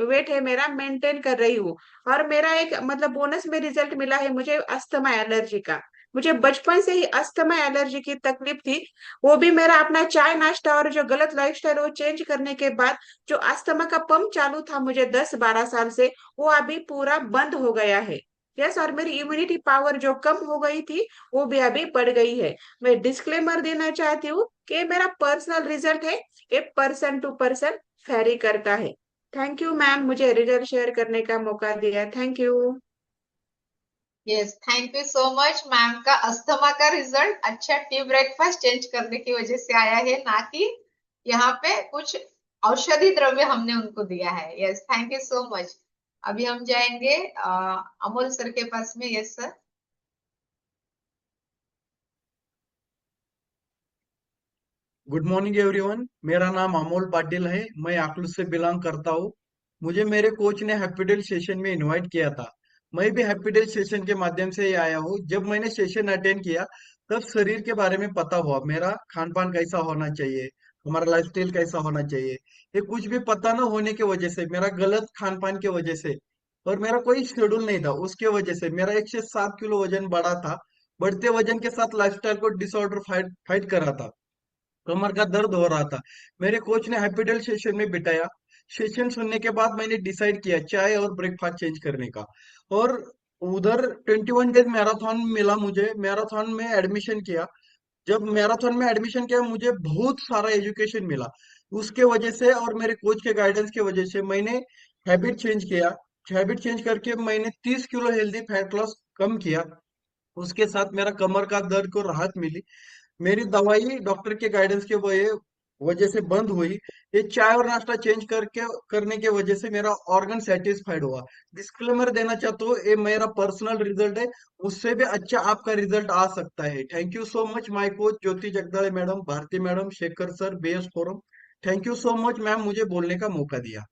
वेट है मेरा मेंटेन कर रही हूँ। और मेरा एक मतलब बोनस में रिजल्ट मिला है मुझे अस्थमा एलर्जी का। मुझे बचपन से ही अस्थमा एलर्जी की तकलीफ थी। वो भी मेरा अपना चाय नाश्ता और जो गलत लाइफस्टाइल वो चेंज करने के बाद जो अस्थमा का पंप चालू था मुझे 10-12 साल से, वो अभी पूरा बंद हो गया है। यस, और मेरी इम्यूनिटी पावर जो कम हो गई थी वो भी अभी बढ़ गई है। मैं डिस्क्लेमर देना चाहती हूँ कि मेरा पर्सनल रिजल्ट है, ये पर्सन टू पर्सन वेरी करता है। थैंक यू मैम, मुझे रिजल्ट शेयर करने का मौका दिया। Thank you. Yes, thank you so much. Ma'am का अस्थमा का रिजल्ट अच्छा टी ब्रेकफास्ट चेंज करने की वजह से आया है, ना कि यहाँ पे कुछ औषधि द्रव्य हमने उनको दिया है। Yes, thank you so much. अभी हम जाएंगे अमोल सर के पास में। Yes sir. Good morning everyone. मेरा नाम अमोल पाटिल है। मैं अकलूज से बिलोंग करता हूँ। मुझे मेरे कोच ने हैप्पीडेल सेशन में इनवाइट किया था। मैं भी हैप्पीडेल सेशन के माध्यम से ही आया हूँ। जब मैंने सेशन अटेंड किया तब शरीर के बारे में पता हुआ, मेरा खान पान कैसा होना चाहिए, हमारा लाइफस्टाइल कैसा होना चाहिए। ये कुछ भी पता न होने की वजह से, मेरा गलत खान पान की वजह से और मेरा कोई शेड्यूल नहीं था, उसके वजह से मेरा 1 से 7 किलो वजन बढ़ा था। बढ़ते वजन के साथ लाइफस्टाइल को डिसऑर्डर फाइट फाइट कर रहा था, कमर का दर्द हो रहा था। मेरे कोच ने हैप्पीडेल सेशन में बिठाया। सेशन सुनने के बाद मैंने डिसाइड किया चाय और ब्रेकफास्ट चेंज करने का। और उधर 21 डेज मैराथन मिला मुझे, मैराथन में एडमिशन किया। जब मैराथन में एडमिशन किया मुझे बहुत सारा एजुकेशन मिला। उसके वजह से और मेरे कोच के गाइडेंस की वजह से मैंने हैबिट चेंज किया। हैबिट चेंज करके मैंने 30 किलो हेल्दी फैट लॉस कम किया। उसके साथ मेरा कमर का दर्द को राहत मिली। मेरी दवाई डॉक्टर के गाइडेंस के वजह वजह से बंद हुई। ये चाय और नाश्ता चेंज करके करने के वजह से मेरा ऑर्गन सेटिस्फाइड हुआ। डिस्क्लेमर देना चाहता हूँ, ये मेरा पर्सनल रिजल्ट है। उससे भी अच्छा आपका रिजल्ट आ सकता है। Thank you so much my coach Jyoti Jagdale madam, Bharti madam, Shekhar sir, base forum. Thank you so much ma'am, मुझे बोलने का मौका दिया।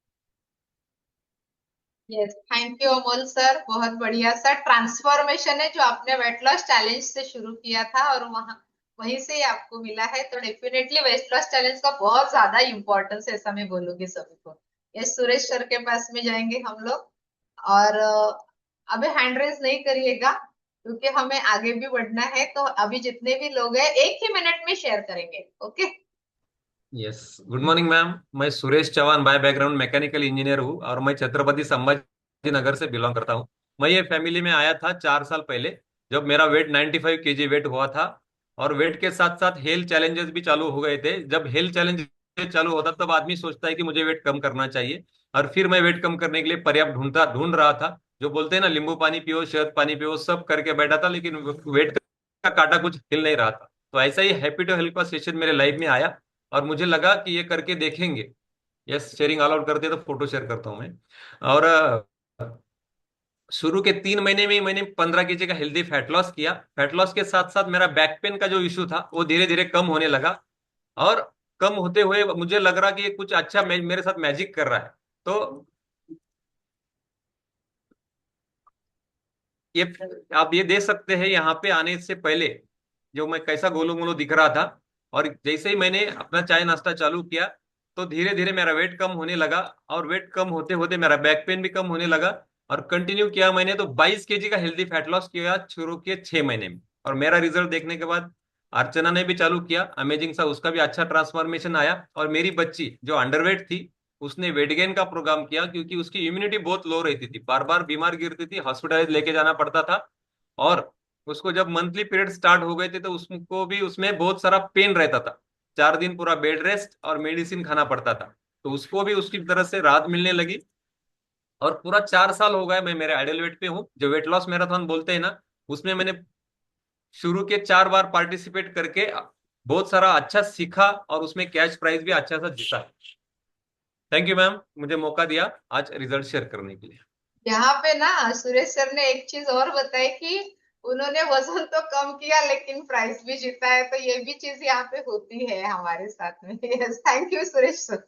Yes, thank you Amol sir, बहुत बढ़िया सर। ट्रांसफॉर्मेशन है जो आपने वेट लॉस चैलेंज से शुरू किया था और वहीं से ही आपको मिला है, तो डेफिनेटली वेट लॉस चैलेंज का बहुत ज्यादा इंपॉर्टेंस है, ऐसा मैं बोलूंगी सभी को। यस, सुरेश सर के पास में जाएंगे हम लोग। और अभी हैंड रेज नहीं करिएगा क्योंकि हमें आगे भी बढ़ना है, तो अभी जितने भी लोग हैं 1 ही मिनट में शेयर करेंगे। Okay. Yes, good morning ma'am. मैं Suresh Chauhan, by background mechanical engineer हूँ और मैं छत्रपति संभाजी नगर से बिलोंग करता हूँ। मैं ये फैमिली में आया था 4 साल पहले, जब मेरा वेट 95 केजी वेट हुआ था। और वेट के साथ साथ हेल्थ चैलेंजेस भी चालू हो गए थे। जब हेल्थ चैलेंज चालू होता तब आदमी सोचता है कि मुझे वेट कम करना चाहिए। और फिर मैं वेट कम करने के लिए पर्याप्त ढूंढ रहा था। जो बोलते हैं ना, नींबू पानी पियो, शहद पानी पियो, सब करके बैठा था, लेकिन वेट का कांटा कुछ हिल नहीं रहा था। तो ऐसा ही हैप्पी टू हेल्प का सेशन मेरे लाइफ में आया और मुझे लगा कि ये करके देखेंगे। यस, शेयरिंग अलाउड करते हैं तो फोटो शेयर करता हूं मैं। और शुरू के 3 महीने में ही मैंने 15 केजी का हेल्दी फैट लॉस किया। फैट लॉस के साथ साथ मेरा बैक पेन का जो इशू था वो धीरे धीरे कम होने लगा। और कम होते हुए मुझे लग रहा कि ये कुछ अच्छा मेरे साथ मैजिक कर रहा है। तो ये आप ये देख सकते हैं यहाँ पे आने से पहले जो मैं कैसा गोलू मोलू दिख रहा था। और जैसे ही मैंने अपना चाय नाश्ता चालू किया तो धीरे धीरे मेरा वेट कम होने लगा। और वेट कम होते होते मेरा बैक पेन भी कम होने लगा। और कंटिन्यू किया मैंने तो 22 केजी का हेल्दी फैट लॉस किया शुरू किए 6 महीने में। और मेरा रिजल्ट देखने के बाद अर्चना ने भी चालू किया, अमेजिंग सा, उसका भी अच्छा ट्रांसफॉर्मेशन आया। और मेरी बच्ची जो अंडरवेट थी उसने वेट गेन का प्रोग्राम किया, क्योंकि उसकी इम्यूनिटी बहुत लो रहती थी, बार बार बीमार गिरती थी, हॉस्पिटलाइज लेके जाना पड़ता था। और उसको जब मंथली पीरियड स्टार्ट हो गए थे तो उसको भी उसमें बहुत सारा पेन रहता था। 4 दिन पूरा बेड रेस्ट और मेडिसिन खाना पड़ता था। तो उसको भी उसकी तरह से राहत मिलने लगी। और पूरा 4 साल हो गए मैं मेरे आइडियल वेट पे हूँ। जो वेट लॉस मैराथन बोलते हैं ना, उसमें मैंने शुरू के 4 बार पार्टिसिपेट करके बहुत सारा अच्छा सीखा और उसमें कैश प्राइज भी अच्छा सा जीता। थैंक यू मैम, मुझे मौका दिया आज रिजल्ट शेयर करने के लिए। यहाँ पे ना सुरेश सर ने एक चीज और बताई कि उन्होंने वजन तो कम किया लेकिन प्राइस भी जीता है, तो ये भी चीज यहाँ पे होती है हमारे साथ में। Yes, thank you Suresh sir.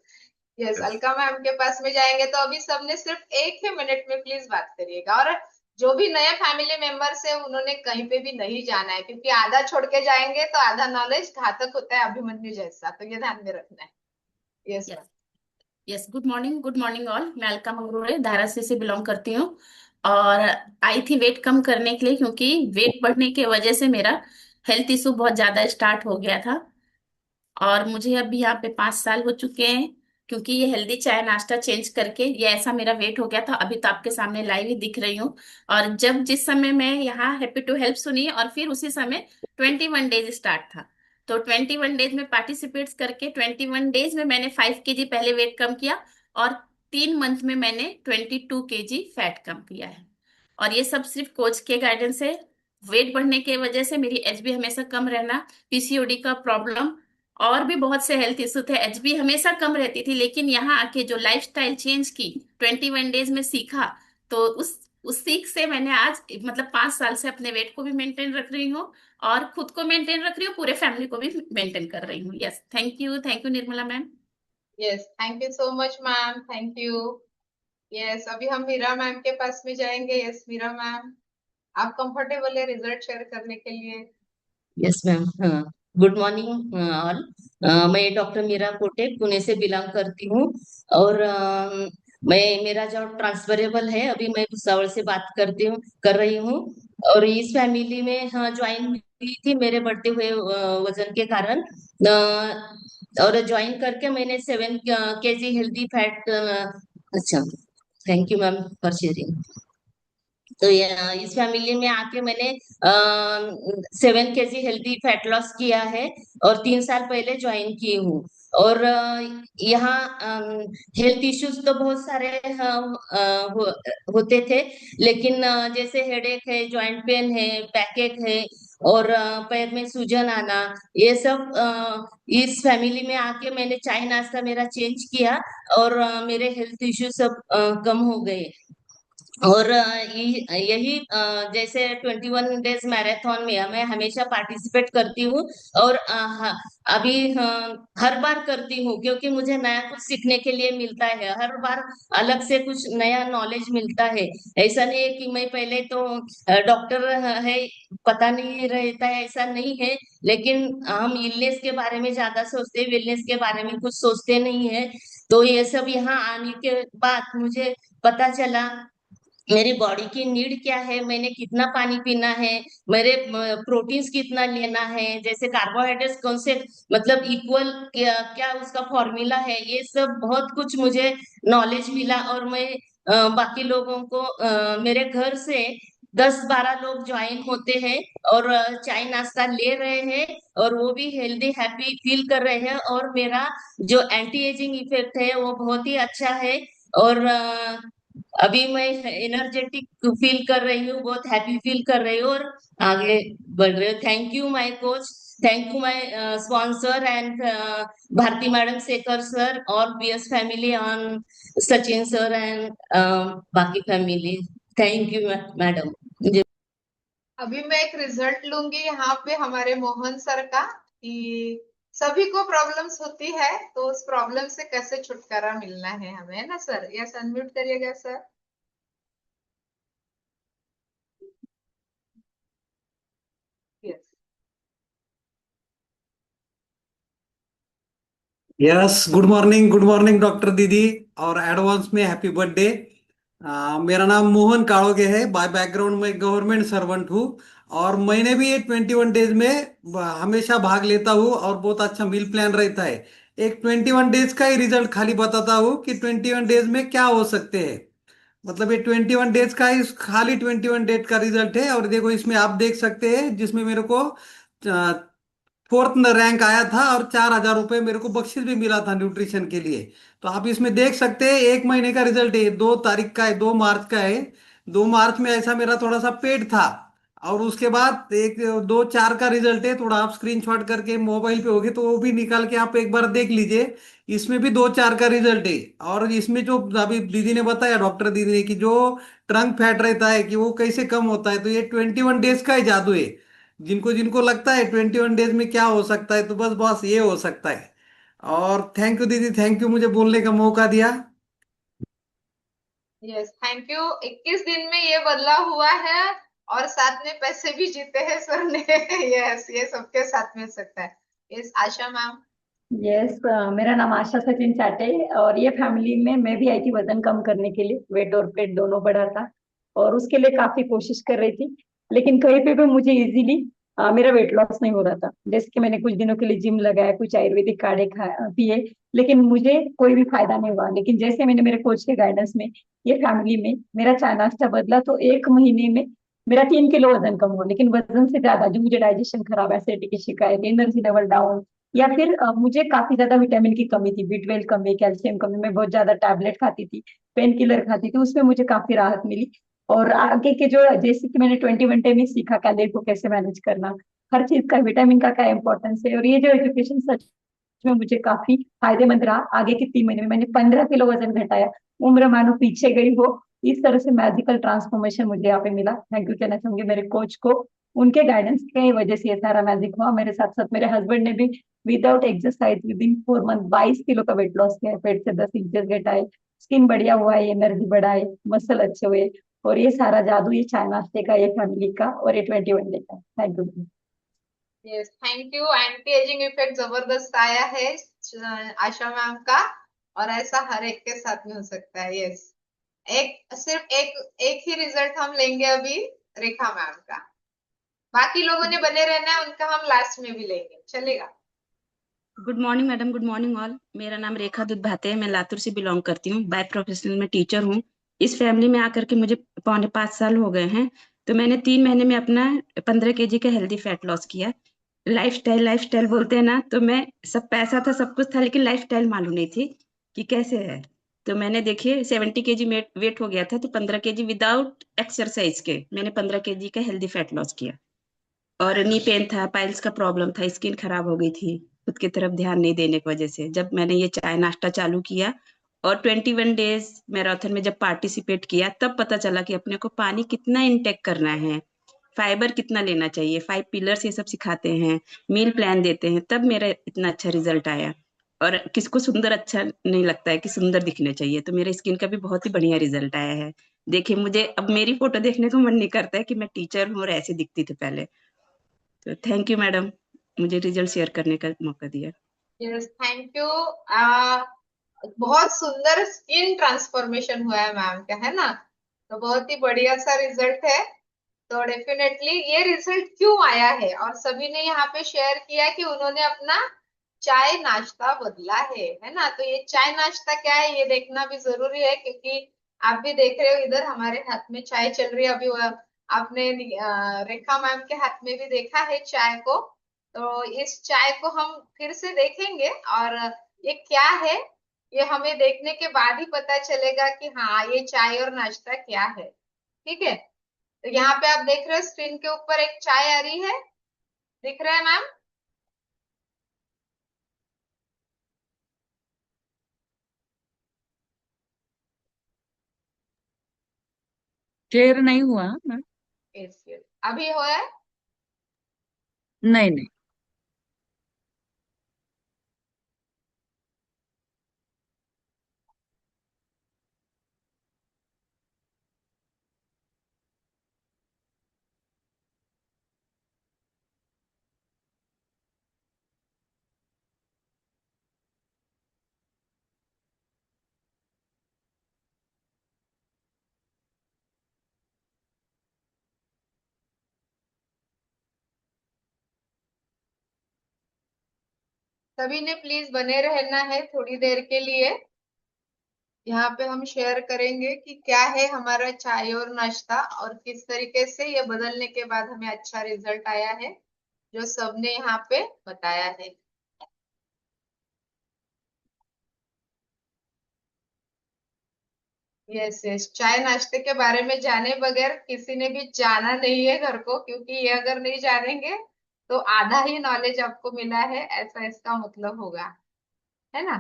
Yes, yes, Alka ma'am के पास में जाएंगे, तो अभी सबने सिर्फ 1 ही मिनट में प्लीज बात करिएगा। और जो भी नए फैमिली मेंबर्स है उन्होंने कहीं पे भी नहीं जाना है, क्योंकि आधा छोड़ के जाएंगे तो आधा नॉलेज घातक होता है, अभिमन्यु जैसा, तो ये ध्यान में रखना है। Yes yes yes, good morning all. मैं अलका मंगरूळे धारासी से बिलोंग करती हूँ और आई थी वेट कम करने के लिए, क्योंकि वेट बढ़ने की वजह से मेरा हेल्थ इशू बहुत ज्यादा स्टार्ट हो गया था। और मुझे अभी यहाँ पे 5 साल हो चुके हैं, क्योंकि ये हेल्दी चाय नाश्ता चेंज करके ये ऐसा मेरा वेट हो गया था। अभी तो आपके सामने लाइव ही दिख रही हूँ। और जब जिस समय मैं यहाँ हैप्पी टू हेल्प सुनी और फिर उसी समय 21 डेज स्टार्ट था, तो 21 डेज में पार्टिसिपेट्स करके 21 डेज में मैंने 5 केजी पहले वेट कम किया। और 3 मंथ में मैंने 22 केजी फैट कम किया है। और ये सब सिर्फ कोच के गाइडेंस है। वेट बढ़ने की वजह से मेरी एचबी हमेशा कम रहना, पीसीओडी का प्रॉब्लम और भी बहुत से हेल्थ इशू थे, एचबी हमेशा कम रहती थी। लेकिन यहाँ आके जो लाइफस्टाइल चेंज की 21 डेज में सीखा, तो उस सीख से मैंने आज मतलब 5 साल से अपने वेट को भी मेंटेन रख रही हूँ और खुद को मेंटेन रख रही हूँ, पूरे फैमिली को भी मेंटेन कर रही हूँ। Yes, thank you Nirmala ma'am. Yes, thank you so much ma'am, thank you. Yes, अभी हम मीरा मैम के पास में जाएंगे। यस मीरा मैम, आप कंफर्टेबल है रिजल्ट शेयर करने के लिए? Yes ma'am. हाँ, गुड मॉर्निंग ऑल। मैं डॉक्टर मीरा कोटे पुणे से बिलोंग करती हूँ। और मेरा जॉब ट्रांसफरेबल है, अभी मैं भुसावल से बात कर रही हूँ। और इस फैमिली में हाँ ज्वाइन हुई थी मेरे बढ़ते हुए वजन के कारण। और ज्वाइन करके मैंने 7 kg हेल्दी फैट। अच्छा, thank you ma'am for sharing. तो इस फैमिली में आके मैंने 7 kg हेल्दी फैट लॉस किया है और 3 साल पहले ज्वाइन की हूँ। और यहाँ हेल्थ इश्यूज तो बहुत सारे होते थे, लेकिन जैसे हेडेक है, जॉइंट पेन है, बैकएक है, और पैर में सूजन आना, ये सब इस फैमिली में आके मैंने चाय नाश्ता मेरा चेंज किया और मेरे हेल्थ इश्यू सब कम हो गए। और यही जैसे 21 डेज मैराथन में मैं हमेशा पार्टिसिपेट करती हूँ। और अभी हर बार करती हूँ क्योंकि मुझे नया कुछ सीखने के लिए मिलता है, हर बार अलग से कुछ नया नॉलेज मिलता है। ऐसा नहीं है कि मैं पहले तो डॉक्टर है, पता नहीं रहता है, ऐसा नहीं है। लेकिन हम इलनेस के बारे में ज्यादा सोचते हैं, वेलनेस के बारे में कुछ सोचते नहीं है। तो ये सब यहाँ आने के बाद मुझे पता चला मेरी बॉडी की नीड क्या है, मैंने कितना पानी पीना है, मेरे प्रोटीन्स कितना लेना है, जैसे कार्बोहाइड्रेट्स कौन से मतलब इक्वल क्या उसका फॉर्मूला है, ये सब बहुत कुछ मुझे नॉलेज मिला। और मैं बाकी लोगों को मेरे घर से 10-12 लोग ज्वाइन होते हैं और चाय नाश्ता ले रहे हैं और वो भी हेल्दी हैप्पी फील कर रहे हैं। और मेरा जो एंटी एजिंग इफेक्ट है वो बहुत ही अच्छा है। और अभी मैं एनर्जेटिक फील कर रही हूँ, बहुत हैप्पी फील कर रही हूँ और आगे बढ़ रही हूँ। Thank you my coach, thank you my sponsor and Bharti madam, Shekhar sir और BS family on Sachin sir and बाकी फैमिली। Thank you madam. अभी मैं एक रिजल्ट लूंगी यहाँ पे हमारे मोहन सर का, कि सभी को प्रॉब्लम्स होती है, तो उस प्रॉब्लम से कैसे छुटकारा मिलना है हमें, है ना सर? यस, अनम्यूट करिएगा sir. Yes. Yes, good morning doctor दीदी, और एडवांस में हैप्पी बर्थडे। मेरा नाम मोहन काड़ोगे है। बाय बैकग्राउंड में गवर्नमेंट सर्वेंट हूँ और मैंने भी ये 21 डेज में हमेशा भाग लेता हूँ और बहुत अच्छा मील प्लान रहता है। एक 21 डेज का ही रिजल्ट खाली बताता हूँ कि 21 डेज में क्या हो सकते हैं। मतलब ये 21 डेज का ही खाली 21 डेज का रिजल्ट है। और देखो इसमें आप देख सकते हैं जिसमें मेरे को 4th रैंक आया था और 4,000 रुपये मेरे को बख्शीश भी मिला था न्यूट्रिशन के लिए। तो आप इसमें देख सकते हैं 1 महीने का रिजल्ट है, 2 तारीख का है, 2 मार्च का है। 2 मार्च में ऐसा मेरा थोड़ा सा पेट था और उसके बाद एक 2-4 का रिजल्ट है। थोड़ा आप स्क्रीनशॉट करके मोबाइल पे होगे तो वो भी निकाल के आप एक बार देख लीजिए। इसमें भी 2-4 का रिजल्ट है। और इसमें जो अभी दीदी ने बताया, डॉक्टर दीदी ने, कि जो ट्रंक फैट रहता है कि वो कैसे कम होता है, तो ये 21 डेज का ही जादू है। जिनको जिनको लगता है 21 डेज में क्या हो सकता है, तो बस बस ये हो सकता है। और थैंक यू दीदी, थैंक यू मुझे बोलने का मौका दिया। Yes, thank you. 21 दिन में ये बदलाव हुआ है और साथ में पैसे भी जीते हैं सर ने। यस, ये सबके साथ में हो सकता है। यस, आशा मैम। यस, मेरा नाम आशा सचिन चाटे है और ये फैमिली में मैं भी आई थी वजन कम करने के लिए। वेट और पेट दोनों बढ़ा था और उसके लिए काफी कोशिश कर रही थी, लेकिन कहीं पे भी मुझे इजीली मेरा वेट लॉस नहीं हो रहा था। जैसे कि मैंने कुछ दिनों के लिए जिम लगाया, कुछ आयुर्वेदिक काढ़े पिए, लेकिन मुझे कोई भी फायदा नहीं हुआ। लेकिन जैसे मैंने मेरे कोच के गाइडेंस में ये फैमिली में मेरा चाय नाश्ता बदला, तो 1 महीने में मेरा 3 किलो वजन कम हुआ। लेकिन वजन से ज्यादा जो मुझे डाइजेशन खराब, एसिडिटी की शिकायत, एनर्जी लेवल डाउन, या फिर मुझे काफी ज्यादा विटामिन की कमी थी, B12 कमी, कैल्शियम कमी, मैं बहुत ज्यादा टैबलेट खाती थी, पेन किलर खाती थी, उसमें मुझे काफी राहत मिली। और आगे के जो, जैसे कि मैंने 21 डे में सीखा कैलोरी को कैसे मैनेज करना, हर चीज का, विटामिन का क्या इंपॉर्टेंस है, और ये जो एजुकेशन सच में मुझे काफी फायदेमंद रहा। आगे के 3 महीने में मैंने 15 किलो वजन घटाया, उम्र मानो पीछे गई हो। इस तरह से मैजिकल ट्रांसफॉर्मेशन मुझे यहाँ पे मिला। थैंक यू कहना चाहूंगी मेरे कोच को, उनके गाइडेंस की वजह से ये सारा मैजिक हुआ। मेरे साथ साथ मेरे हस्बैंड ने भी without exercise with in 4 month 22 kilo का वेट लॉस किया है, पेट से 10 इंचेस घटाए, स्किन बढ़िया हुआ है, एनर्जी बढ़ाए, मसल अच्छे हुए। और ये सारा जादू ये चाय नाश्ते का, ये फैमिली का और ये 21 डे का। Thank you. Yes, thank you. Anti ageing effect जबरदस्त आया है आशा मैम का। और ऐसा हर एक के साथ में हो सकता है। यस, सिर्फ एक ही रिजल्ट हम लेंगे अभी रेखा मैम का, बाकी लोगों ने बने रहना है, उनका हम लास्ट में भी लेंगे, चलेगा। Good morning madam, good morning all. मेरा नाम रेखा दूध भाते है, मैं लातूर से बिलोंग करती हूँ। बाय प्रोफेशनल में टीचर हूँ। इस फैमिली में आकर के मुझे 4.5 साल हो गए हैं। तो मैंने 3 महीने में अपना 15 kg का हेल्दी फैट लॉस किया। लाइफ स्टाइल बोलते हैं ना, तो मैं सब पैसा था, सब कुछ था, लेकिन लाइफ स्टाइल मालूम नहीं थी कि कैसे है। तो मैंने देखिए 70 kg वेट हो गया था, तो 15 kg विदाउट एक्सरसाइज के मैंने 15 kg का हेल्दी फैट लॉस किया। और नी पेन था, पाइल्स का प्रॉब्लम था, स्किन खराब हो गई थी खुद की तरफ ध्यान नहीं देने की वजह से। जब मैंने ये चाय नाश्ता चालू किया और 21 डेज मैराथन में जब पार्टिसिपेट किया, तब पता चला कि अपने को पानी कितना इनटेक करना है, फाइबर कितना लेना चाहिए, 5 पिलर्स ये सब सिखाते हैं, मील प्लान देते हैं। तब मेरा इतना अच्छा रिजल्ट आया। और किसको सुंदर अच्छा नहीं लगता है कि सुंदर दिखने चाहिए, तो मेरे स्किन का भी बहुत ही बढ़िया रिजल्ट आया है। देखिए, मुझे अब मेरी फोटो देखने को मन नहीं करता है कि मैं टीचर हूँ और ऐसे दिखती थी पहले। तो थैंक यू मैडम, मुझे रिजल्ट शेयर करने का मौका दिया। Yes, thank you. बहुत सुंदर स्किन ट्रांसफॉर्मेशन हुआ है मैम का, है ना? तो बहुत ही बढ़िया सा रिजल्ट है। तो डेफिनेटली ये रिजल्ट क्यों आया है, और सभी ने यहाँ पे शेयर किया कि उन्होंने अपना चाय नाश्ता बदला है ना? तो ये चाय नाश्ता क्या है ये देखना भी जरूरी है, क्योंकि आप भी देख रहे हो इधर हमारे हाथ में चाय चल रही है अभी। आपने रेखा मैम के हाथ में भी देखा है चाय को। तो इस चाय को हम फिर से देखेंगे, और ये क्या है ये हमें देखने के बाद ही पता चलेगा कि हाँ ये चाय और नाश्ता क्या है। ठीक है, तो यहाँ पे आप देख रहे हो स्क्रीन के ऊपर एक चाय आ रही है, दिख रहा है मैम? शेयर नहीं हुआ मैम। यस यस, अभी हो है। नहीं नहीं। सभी ने प्लीज बने रहना है थोड़ी देर के लिए। यहाँ पे हम शेयर करेंगे कि क्या है हमारा चाय और नाश्ता, और किस तरीके से ये बदलने के बाद हमें अच्छा रिजल्ट आया है, जो सबने यहाँ पे बताया है। यस यस, चाय नाश्ते के बारे में जाने बगैर किसी ने भी जाना नहीं है घर को, क्योंकि ये अगर नहीं जानेंगे तो आधा ही नॉलेज आपको मिला है, ऐसा इसका मतलब होगा, है ना?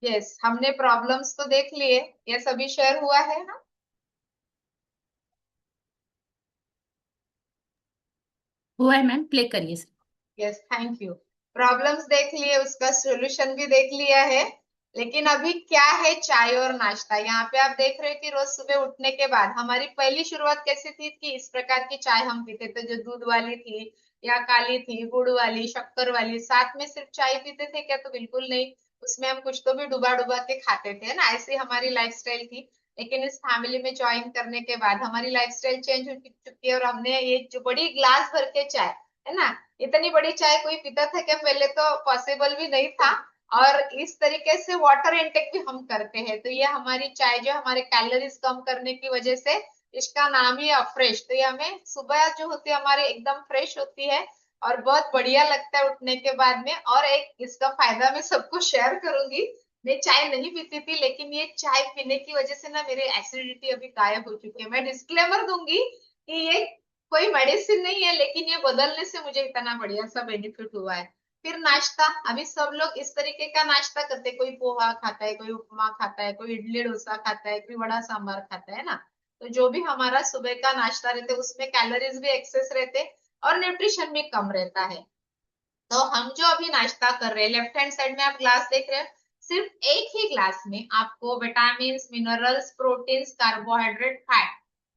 यस, हमने प्रॉब्लम्स तो देख लिए, ये सभी शेयर हुआ है ना? हुआ है मैम, प्ले करिए sir. Yes, thank you. Problems देख लिए, उसका सॉल्यूशन भी देख लिया है, लेकिन अभी क्या है चाय और नाश्ता। यहाँ पे आप देख रहे हो कि रोज सुबह उठने के बाद हमारी पहली शुरुआत कैसी थी कि इस प्रकार की चाय हम पीते थे, जो दूध वाली थी या काली थी, गुड़ वाली, शक्कर वाली। साथ में सिर्फ चाय पीते थे क्या? तो बिल्कुल नहीं, उसमें हम कुछ तो भी डुबा डुबा के खाते थे, है ना? ऐसी हमारी लाइफस्टाइल थी। लेकिन इस फैमिली में ज्वाइन करने के बाद हमारी लाइफस्टाइल चेंज हो चुकी है, और हमने ये जो बड़ी ग्लास भर के चाय, है ना, इतनी बड़ी चाय कोई पीता था क्या? पहले तो पॉसिबल भी नहीं था। और इस तरीके से वाटर इनटेक भी हम करते हैं। तो ये हमारी चाय जो हमारे कैलोरीज कम करने की वजह से, इसका नाम ही है फ्रेश। तो ये हमें सुबह जो होती है हमारी एकदम फ्रेश होती है, और बहुत बढ़िया लगता है उठने के बाद में। और एक इसका फायदा मैं सबको शेयर करूंगी। मैं चाय नहीं पीती थी, लेकिन ये चाय पीने की वजह से ना मेरी एसिडिटी अभी गायब हो चुकी है। मैं डिस्क्लेमर दूंगी कि ये कोई मेडिसिन नहीं है, लेकिन ये बदलने से मुझे इतना बढ़िया सा बेनिफिट हुआ है। फिर नाश्ता, अभी सब लोग इस तरीके का नाश्ता करते हैं, कोई पोहा खाता है, कोई उपमा खाता है, कोई इडली डोसा खाता है, कोई वड़ा सांभर खाता है ना? तो जो भी हमारा सुबह का नाश्ता रहते उसमें कैलोरीज भी एक्सेस रहते, और न्यूट्रिशन भी कम रहता है। तो हम जो अभी नाश्ता कर रहे हैं, लेफ्ट हैंड साइड में आप ग्लास देख रहे हैं, सिर्फ एक ही ग्लास में आपको vitamin, minerals, proteins, carbohydrate, fat,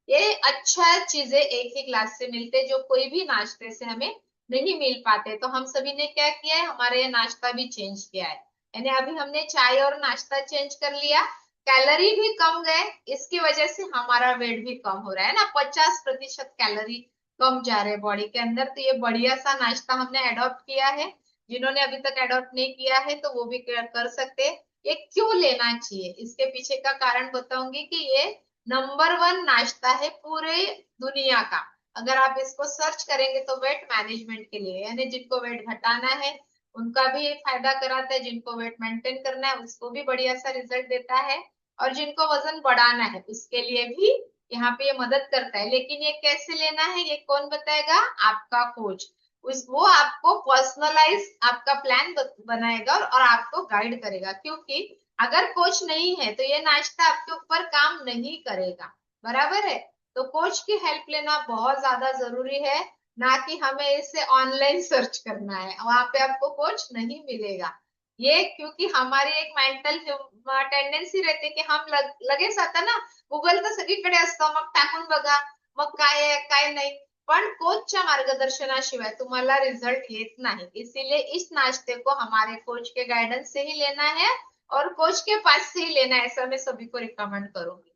ये अच्छा चीजें एक ही ग्लास से मिलते जो कोई भी नाश्ते से हमें नहीं मिल पाते। तो हम सभी ने क्या किया है, हमारे ये नाश्ता भी चेंज किया है, यानी अभी हमने चाय और नाश्ता चेंज कर लिया, कैलोरी भी कम गए, इसकी वजह से हमारा वेट भी कम हो रहा है ना, 50% कैलोरी कम जा रहे हैं बॉडी के अंदर। तो ये बढ़िया सा नाश्ता हमने अडॉप्ट किया है, जिन्होंने अभी तक अडॉप्ट नहीं किया है तो वो भी कर सकते हैं। ये क्यों लेना चाहिए, इसके पीछे का कारण बताऊंगी कि ये नंबर 1 नाश्ता है पूरे दुनिया का। अगर आप इसको सर्च करेंगे तो वेट मैनेजमेंट के लिए, यानी जिनको वेट घटाना है उनका भी ये फायदा कराता है, जिनको वेट मेंटेन करना है उसको भी बढ़िया सा रिजल्ट देता है, और जिनको वजन बढ़ाना है उसके लिए भी यहाँ पे ये मदद करता है। लेकिन ये कैसे लेना है ये कौन बताएगा, आपका कोच। वो आपको पर्सनलाइज आपका प्लान बनाएगा और आपको गाइड करेगा, क्योंकि अगर कोच नहीं है तो ये नाश्ता आपके ऊपर काम नहीं करेगा, बराबर है। तो कोच की हेल्प लेना बहुत ज्यादा जरूरी है, ना कि हमें इसे ऑनलाइन सर्च करना है, वहां पे आपको कोच नहीं मिलेगा। ये क्योंकि हमारी एक मेंटल टेंडेन्सी रहते की हम लगेच आता ना, गुगल तर सगळीकडे असतं, मग टाकून बघा, मग काय आहे काय नाही, पण कोचच्या मार्गदर्शनाशिवाय तुम्हाला रिजल्ट येत नहीं। इसीलिए इस नाश्ते को हमारे कोच के गाइडेंस से ही लेना है और कोच के पास से ही लेना है, ऐसा मैं सभी को रिकमेंड करूंगी।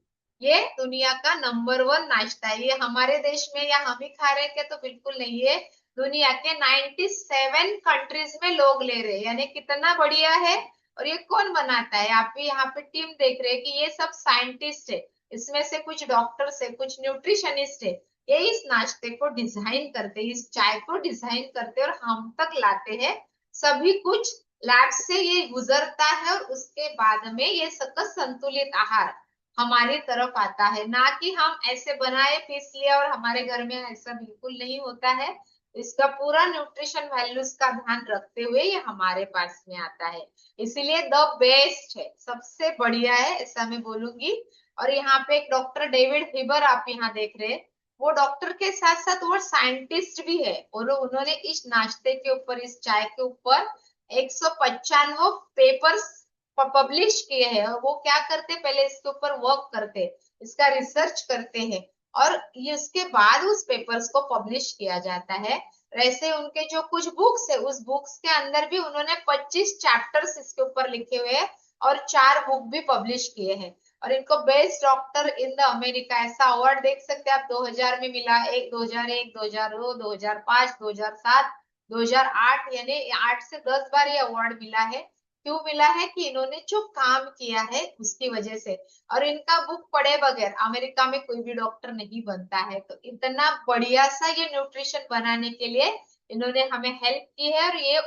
ये दुनिया का नंबर 1 नाश्ता है, ये हमारे देश में या हम ही खा रहे हैं तो बिल्कुल नहीं है, दुनिया के 97 कंट्रीज में लोग ले रहे हैं, यानी कितना बढ़िया है। और ये कौन बनाता है, आप भी यहाँ पे टीम देख रहे हैं कि ये सब साइंटिस्ट है, इसमें से कुछ डॉक्टर्स है, कुछ न्यूट्रिशनिस्ट है, ये इस नाश्ते को डिजाइन करते हैं, इस चाय को डिजाइन करते हैं और हम तक लाते हैं। सभी कुछ लैब से ये गुजरता है और उसके बाद में ये सकस संतुलित आहार हमारी तरफ आता है, ना कि हम ऐसे बनाए पीस लिया और हमारे घर में ऐसा बिल्कुल नहीं होता है। इसका पूरा न्यूट्रिशन वैल्यूज का ध्यान रखते हुए ये हमारे पास में आता है, इसीलिए द बेस्ट है, सबसे बढ़िया है ऐसा मैं बोलूंगी। और यहाँ पे एक डॉक्टर डेविड हिबर आप यहाँ देख रहे हैं, वो डॉक्टर के साथ साथ वो साइंटिस्ट भी है, और उन्होंने इस नाश्ते के ऊपर, इस चाय के ऊपर 195 पेपर्स पब्लिश किए हैं। और वो क्या करते, पहले इसके ऊपर वर्क करते, इसका रिसर्च करते हैं और इसके बाद उस पेपर्स को पब्लिश किया जाता है। वैसे उनके जो कुछ बुक्स है, उस बुक्स के अंदर भी उन्होंने 25 चैप्टर्स इसके ऊपर लिखे हुए हैं और 4 बुक भी पब्लिश किए हैं। और इनको best doctor in the America ऐसा अवार्ड देख सकते हैं आप, 2000 में मिला, 2001, 2002, 2005, 2007, 2008, यानी 8 से 10 बार ये अवार्ड मिला है। क्यों मिला है कि इन्होंने जो काम किया है उसकी वजह से। और इनका बुक पढ़े बगैर अमेरिका में कोई भी डॉक्टर नहीं बनता है। तो इतना बढ़िया सा ये न्यूट्रिशन बनाने के लिए इन्होंने हमें हेल्प की है, और ये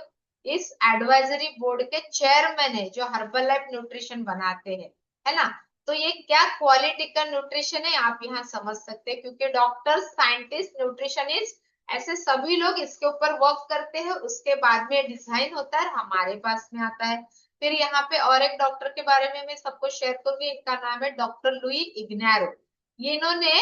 इस एडवाइजरी बोर्ड के चेयरमैन है जो हर्बल लाइफ न्यूट्रिशन बनाते हैं, है ना। तो ये क्या क्वालिटी का न्यूट्रिशन है आप यहाँ समझ सकते हैं, क्योंकि डॉक्टर, साइंटिस्ट, न्यूट्रिशनिस्ट ऐसे सभी लोग इसके ऊपर वर्क करते हैं, उसके बाद में डिजाइन होता है, हमारे पास में आता है। फिर यहाँ पे और एक डॉक्टर के बारे में मैं सबको शेयर करूंगी, इनका नाम है डॉक्टर लुई इग्नारो। ये इन्होंने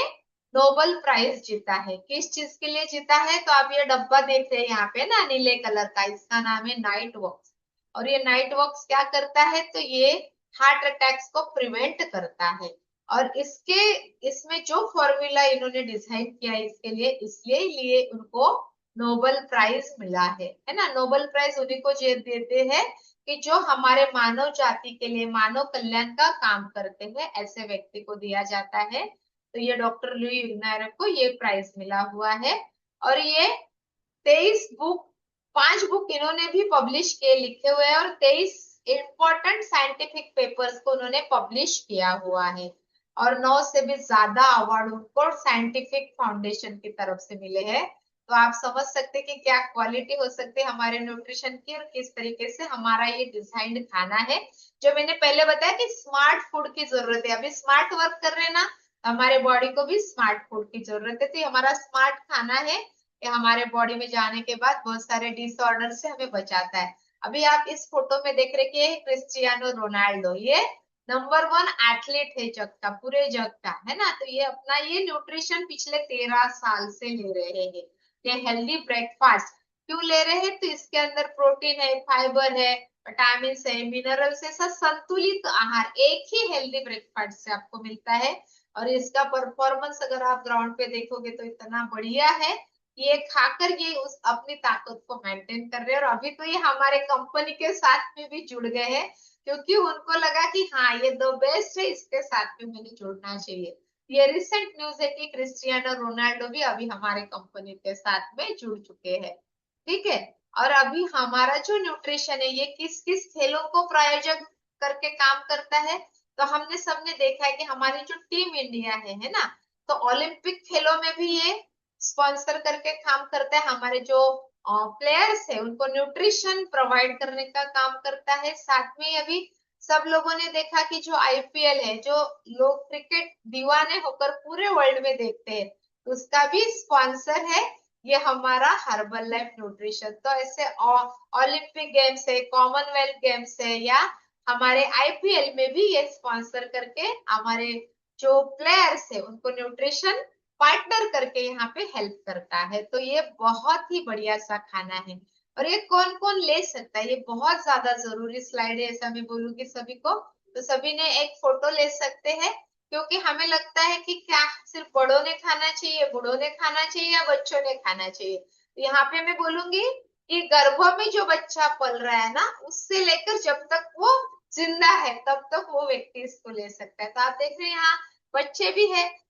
नोबेल प्राइज जीता है, किस चीज के लिए जीता है, तो आप ये डब्बा देख रहे हैं यहाँ पे ना नीले कलर का, इसका नाम है नाइट वॉक्स। और ये नाइट वॉक्स क्या करता है, तो ये हार्ट अटैक्स को प्रिवेंट करता है। और इसमें जो फॉर्मूला इन्होंने डिजाइन किया है इसके लिए, इसलिए लिए उनको नोबेल प्राइज मिला है ना। नोबेल प्राइज उन्हीं को देते हैं कि जो हमारे मानव जाति के लिए मानव कल्याण का काम करते हैं, ऐसे व्यक्ति को दिया जाता है। तो ये डॉक्टर लुई इग्नारो को ये प्राइज मिला हुआ है। और ये 23 बुक, 5 बुक इन्होंने भी पब्लिश किए, लिखे हुए हैं, और 23 इंपॉर्टेंट साइंटिफिक पेपर्स को उन्होंने पब्लिश किया हुआ है। और 9 से भी ज्यादा अवार्ड उनको साइंटिफिक फाउंडेशन की तरफ से मिले हैं। तो आप समझ सकते हैं कि क्या क्वालिटी हो सकती है हमारे न्यूट्रिशन की, और किस तरीके से हमारा ये डिजाइंड खाना है। जो मैंने पहले बताया कि स्मार्ट फूड की जरूरत है, अभी स्मार्ट वर्क कर रहे हैं ना, हमारे बॉडी को भी स्मार्ट फूड की जरूरत है। तो हमारा स्मार्ट खाना है, ये हमारे बॉडी में जाने के बाद बहुत सारे डिसऑर्डर से हमें बचाता है। अभी आप इस फोटो में देख रहे कि क्रिस्टियानो रोनाल्डो, ये नंबर 1 एथलीट है जग का, पूरे जग का, है ना। तो ये अपना ये न्यूट्रिशन पिछले 13 साल से ले रहे हैं। ये हेल्दी ब्रेकफास्ट क्यों ले रहे हैं, तो इसके अंदर प्रोटीन है, फाइबर है, विटामिन है, मिनरल्स है, सब संतुलित आहार एक ही हेल्दी ब्रेकफास्ट से आपको मिलता है। और इसका परफॉर्मेंस अगर आप ग्राउंड पे देखोगे तो इतना बढ़िया है, ये खाकर ये उस अपनी ताकत को मेंटेन कर रहे हैं। और अभी तो ये हमारे कंपनी के साथ में भी जुड़ गए हैं, क्योंकि उनको लगा कि हाँ ये द बेस्ट है, इसके साथ में मुझे जुड़ना चाहिए। ये रिसेंट न्यूज है कि क्रिस्टियानो रोनाल्डो भी अभी हमारे कंपनी के साथ में जुड़ चुके हैं। ठीक है। और अभी हमारा जो न्यूट्रिशन है ये किस किस खेलों को प्रायोजक करके काम करता है, तो हमने सबने देखा है कि हमारी जो टीम इंडिया है ना, तो ओलंपिक खेलों में भी ये स्पॉन्सर करके काम करता है। हमारे जो प्लेयर्स है उनको न्यूट्रिशन प्रोवाइड करने का काम करता है। साथ में अभी सब लोगों ने देखा कि जो आईपीएल है, जो लोग क्रिकेट दीवाने होकर पूरे वर्ल्ड में देखते हैं, उसका भी स्पॉन्सर है ये हमारा हर्बल लाइफ न्यूट्रिशन। तो ऐसे ओलंपिक गेम्स है, कॉमनवेल्थ गेम्स है, या हमारे आईपीएल में भी ये स्पॉन्सर करके हमारे जो प्लेयर्स है उनको न्यूट्रिशन पार्टनर करके यहाँ पे हेल्प करता है। तो ये बहुत ही बढ़िया सा खाना है। और ये कौन कौन ले सकता है, ये बहुत ज्यादा जरूरी स्लाइड है, ऐसा मैं बोलूंगी सभी को। तो सभी ने एक फोटो ले सकते हैं, क्योंकि हमें लगता है कि क्या सिर्फ बड़ों ने खाना चाहिए, बूढ़ों ने खाना चाहिए, या बच्चों ने खाना चाहिए। तो यहाँ पे मैं बोलूंगी कि गर्भ में जो बच्चा पल रहा है ना, उससे लेकर जब तक वो जिंदा है तब तक वो व्यक्ति इसको ले सकता है। तो आप देख रहे हैं यहाँ बच्चे भी है।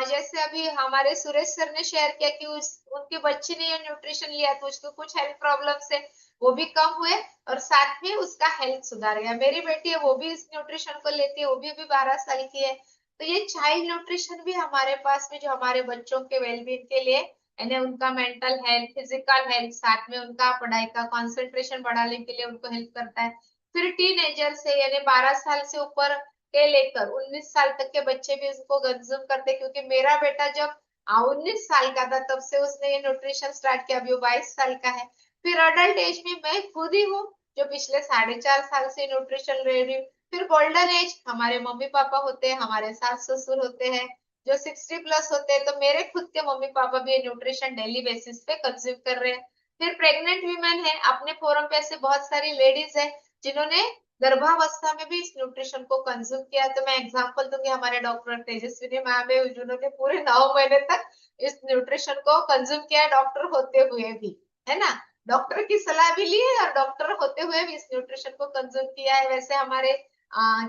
जैसे अभी हमारे सुरेश सर ने शेयर किया कि उनके बच्चे ने ये न्यूट्रिशन लिया तो उसको कुछ हेल्थ प्रॉब्लम से वो भी कम हुए, और साथ में उसका हेल्थ सुधार गया। मेरी बेटी है वो भी इस न्यूट्रिशन को लेती है, वो भी अभी 12 साल की है। तो ये चाइल्ड न्यूट्रिशन भी हमारे पास में जो हमारे बच्चों के वेलबींग के लिए, यानी उनका मेंटल हेल्थ, फिजिकल हेल्थ, साथ में उनका पढ़ाई का कंसंट्रेशन बढ़ाने के लिए उनको हेल्प करता है। फिर टीनेजर से यानी 12 साल से ऊपर के लेकर 19 साल तक के बच्चे भी इसको कंज्यूम करते हैं, क्योंकि मेरा बेटा जब 19 साल का था तब से उसने ये न्यूट्रिशन स्टार्ट किया, अभी वो 22 साल का है। फिर अडल्ट एज में मैं खुद ही हूँ जो पिछले 4.5 साल से न्यूट्रिशन ले रही हूँ। फिर गोल्डन एज हमारे मम्मी पापा होते हैं, हमारे सास ससुर होते हैं जो 60+ होते हैं, तो मेरे खुद के मम्मी पापा भी ये न्यूट्रिशन डेली बेसिस पे कंज्यूम कर रहे हैं। फिर प्रेग्नेंट वीमेन है, अपने फोरम पे ऐसे बहुत सारी लेडीज है जिन्होंने गर्भावस्था में भी इस न्यूट्रिशन को कंज्यूम किया। तो मैं एग्जांपल दूंगी, हमारे डॉक्टर तेजस्विनी मैम है जिन्होंने पूरे 9 महीने तक इस न्यूट्रिशन को कंज्यूम किया, डॉक्टर होते हुए भी, है ना। डॉक्टर की सलाह भी ली है और डॉक्टर होते हुए भी इस न्यूट्रिशन को कंज्यूम किया है। वैसे हमारे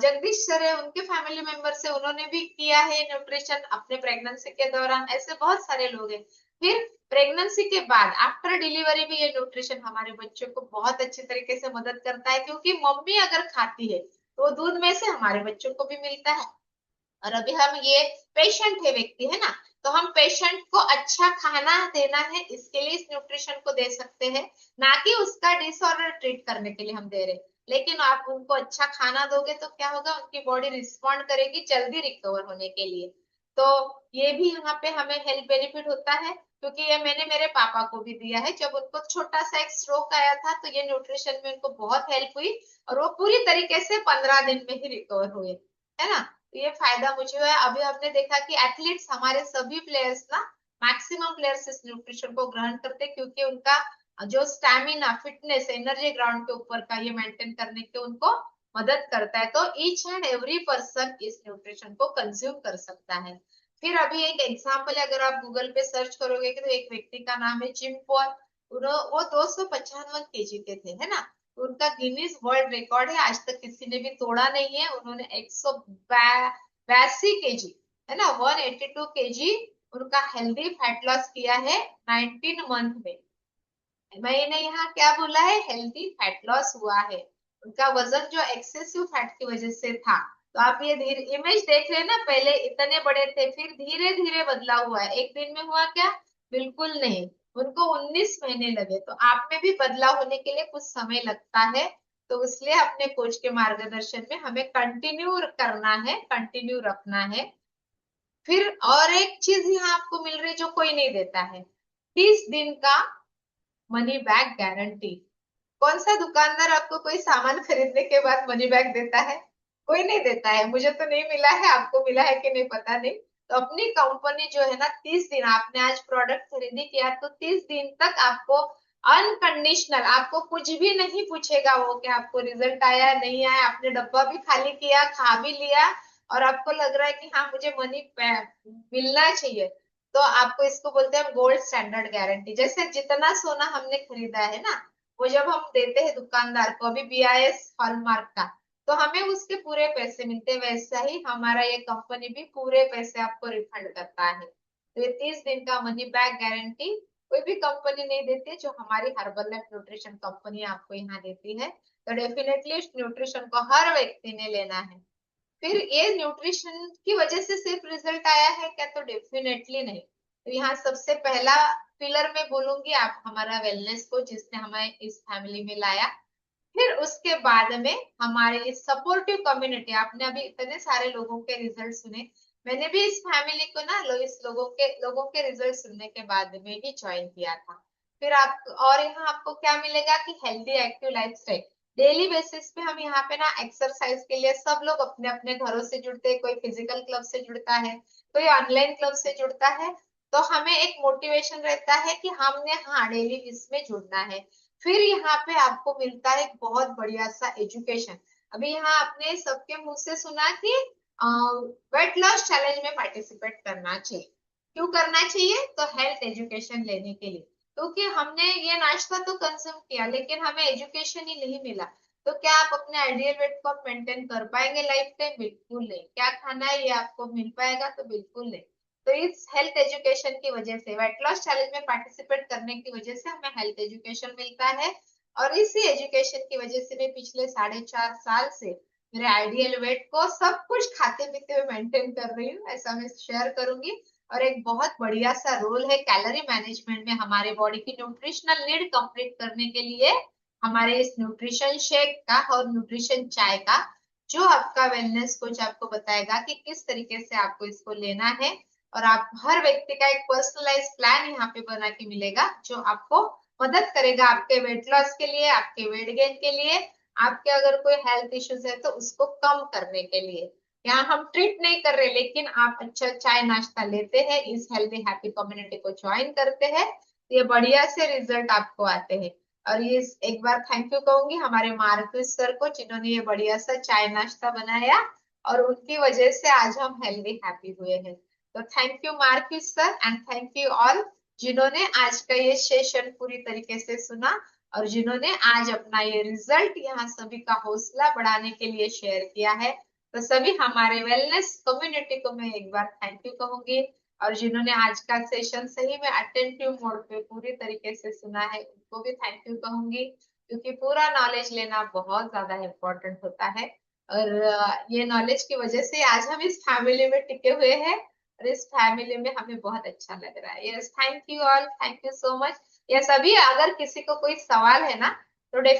जगदीश सर है, उनके फैमिली मेंबर से उन्होंने भी किया है न्यूट्रिशन अपने प्रेगनेंसी के दौरान। ऐसे बहुत सारे लोग हैं। फिर प्रेगनेंसी के बाद आफ्टर डिलीवरी भी ये न्यूट्रिशन हमारे बच्चों को बहुत अच्छे तरीके से मदद करता है, क्योंकि मम्मी अगर खाती है तो दूध में से हमारे बच्चों को भी मिलता है। और अभी हम ये पेशेंट है व्यक्ति है ना, तो हम पेशेंट को अच्छा खाना देना है, इसके लिए इस न्यूट्रिशन को दे सकते हैं, ना कि उसका डिसऑर्डर ट्रीट करने के लिए हम दे रहे। लेकिन आप उनको अच्छा खाना दोगे तो क्या होगा, उनकी बॉडी रिस्पॉन्ड करेगी जल्दी रिकवर होने के लिए। तो ये भी यहाँ पे हमें हेल्थ बेनिफिट होता है, क्योंकि ये मैंने मेरे पापा को भी दिया है। जब उनको छोटा सा एक स्ट्रोक आया था तो ये न्यूट्रिशन में उनको बहुत हेल्प हुई, और वो पूरी तरीके से 15 दिन में ही रिकवर हुए, है ना। तो ये फायदा मुझे हुआ है। अभी हमने देखा कि एथलीट्स हमारे सभी प्लेयर्स ना, मैक्सिमम प्लेयर्स इस न्यूट्रिशन को ग्रहण करते हैं, क्योंकि उनका जो स्टैमिना, फिटनेस, एनर्जी ग्राउंड के ऊपर का ये मेंटेन करने के उनको मदद करता है। तो ईच एंड एवरी पर्सन इस न्यूट्रिशन को कंज्यूम कर सकता है। फिर अभी एक एग्जाम्पल है, अगर आप गूगल पे सर्च करोगे कि तो एक व्यक्ति का नाम है जिम पॉल, वो 295 केजी के थे, है ना। उनका गिनीज वर्ल्ड रिकॉर्ड है, आज तक किसी ने भी तोड़ा नहीं है। उन्होंने 182 केजी, है ना, 182 केजी उनका हेल्दी फैट लॉस किया है 19 मंथ में। मैंने यहाँ क्या बोला है, हेल्दी फैट लॉस हुआ है। उनका वजन जो एक्सेसिव फैट की वजह से था, तो आप ये धीरे इमेज देख रहे हैं ना, पहले इतने बड़े थे, फिर धीरे धीरे बदला हुआ है। एक दिन में हुआ क्या, बिल्कुल नहीं, उनको 19 महीने लगे। तो आप में भी बदलाव होने के लिए कुछ समय लगता है, तो इसलिए अपने कोच के मार्गदर्शन में हमें कंटिन्यू करना है, कंटिन्यू रखना है। फिर और एक चीज यहाँ आपको मिल रही जो कोई नहीं देता है, 30 दिन का मनी बैक गारंटी। कौन सा दुकानदार आपको कोई सामान खरीदने के बाद मनी बैक देता है, कोई नहीं देता है। मुझे तो नहीं मिला है, आपको मिला है कि नहीं पता नहीं। तो अपनी कंपनी जो है ना, 30 दिन आपने आज प्रोडक्ट खरीदी किया तो 30 दिन तक आपको अनकंडीशनल, आपको कुछ भी नहीं पूछेगा वो कि आपको रिजल्ट आया नहीं आया, आपने डब्बा भी खाली किया, खा भी लिया और आपको लग रहा है कि हाँ मुझे मनी मिलना चाहिए, तो आपको इसको बोलते हैं गोल्ड स्टैंडर्ड गारंटी। जैसे जितना सोना हमने खरीदा है ना, वो जब हम देते हैं दुकानदार को अभी BIS हॉलमार्क का, तो हमें उसके पूरे पैसे मिलते हैं, वैसा ही हमारा ये कंपनी भी पूरे पैसे आपको रिफंड करता है। तो ये 30 दिन का मनी बैक गारंटी कोई भी कंपनी नहीं देती है, जो हमारी हर्बल लाइफ न्यूट्रिशन कंपनी आपको यहाँ देती है। तो डेफिनेटली इस न्यूट्रिशन को हर व्यक्ति ने लेना है। फिर ये न्यूट्रिशन की वजह से सिर्फ रिजल्ट आया है क्या, तो डेफिनेटली नहीं। तो यहाँ सबसे पहला पिलर में बोलूंगी आप हमारा वेलनेस को, जिसने हमें इस फैमिली में लाया। फिर उसके बाद में हमारे सपोर्टिव कम्युनिटी, आपने अभी इतने सारे लोगों के रिजल्ट सुने, मैंने भी इस फैमिली को ना इस लोगों के रिजल्ट सुनने के बाद में ही ज्वाइन किया था। फिर आप और यहाँ आपको क्या मिलेगा कि healthy active lifestyle, daily basis पे हम यहाँ पे ना एक्सरसाइज के लिए सब लोग अपने अपने घरों से जुड़ते हैं, कोई फिजिकल क्लब से जुड़ता है, कोई ऑनलाइन क्लब से जुड़ता है, तो हमें एक मोटिवेशन रहता है कि हमने हाँ डेली इसमें जुड़ना है। फिर यहाँ पे आपको मिलता है बहुत बढ़िया सा एजुकेशन। अभी यहाँ आपने सबके मुंह से सुना कि वेट लॉस चैलेंज में पार्टिसिपेट करना चाहिए। क्यों करना चाहिए, तो हेल्थ एजुकेशन लेने के लिए, क्योंकि हमने ये नाश्ता तो कंज्यूम किया लेकिन हमें एजुकेशन ही नहीं मिला। तो क्या आप अपने आइडियल वेट को मेंटेन कर पाएंगे लाइफ टाइम? बिल्कुल नहीं। क्या खाना है ये आपको मिल पाएगा? तो बिल्कुल नहीं। तो इस हेल्थ एजुकेशन की वजह से, वेट लॉस चैलेंज में पार्टिसिपेट करने की वजह से हमें हेल्थ एजुकेशन मिलता है। और इसी एजुकेशन की वजह से मैं पिछले 4.5 साल से मेरे आइडियल वेट को सब कुछ खाते पीते हुए मेंटेन कर रही हूँ, ऐसा मैं शेयर करूंगी। और एक बहुत बढ़िया सा रोल है कैलोरी मैनेजमेंट में, हमारे बॉडी की न्यूट्रिशनल नीड कंप्लीट करने के लिए हमारे इस न्यूट्रिशन शेक का और न्यूट्रिशन चाय का, जो आपका वेलनेस कोच आपको बताएगा कि किस तरीके से आपको इसको लेना है। और आप हर व्यक्ति का एक पर्सनलाइज प्लान यहाँ पे बना के मिलेगा, जो आपको मदद करेगा आपके वेट लॉस के लिए, आपके वेट गेन के लिए, आपके अगर कोई हेल्थ इश्यूज है तो उसको कम करने के लिए। यहाँ हम ट्रीट नहीं कर रहे, लेकिन आप अच्छा चाय नाश्ता लेते हैं, इस हेल्दी हैप्पी कम्युनिटी को ज्वाइन करते हैं, ये बढ़िया से रिजल्ट आपको आते हैं। और ये एक बार थैंक यू कहूंगी हमारे मार्क्यूस सर को, जिन्होंने ये बढ़िया सा चाय नाश्ता बनाया और उनकी वजह से आज हम हेल्दी हैप्पी हुए हैं। तो thank you Marcus sir, and thank you all जिन्होंने आज का ये सेशन पूरी तरीके से सुना और जिन्होंने आज अपना ये रिजल्ट यहाँ सभी का हौसला बढ़ाने के लिए शेयर किया है। तो सभी हमारे वेलनेस कम्युनिटी को मैं एक बार थैंक यू कहूंगी, और जिन्होंने आज का सेशन सही में अटेंटिव मोड पे पूरी तरीके से सुना है उनको भी थैंक यू कहूंगी, क्योंकि पूरा नॉलेज लेना बहुत ज्यादा इम्पोर्टेंट होता है। और ये नॉलेज की वजह से आज हम इस फैमिली में टिके हुए हैं और इस फैमिली में हमें बहुत अच्छा लग रहा है। Yes, thank you all, thank you so much. Yes, अभी अगर किसी को कोई सवाल है ना, तो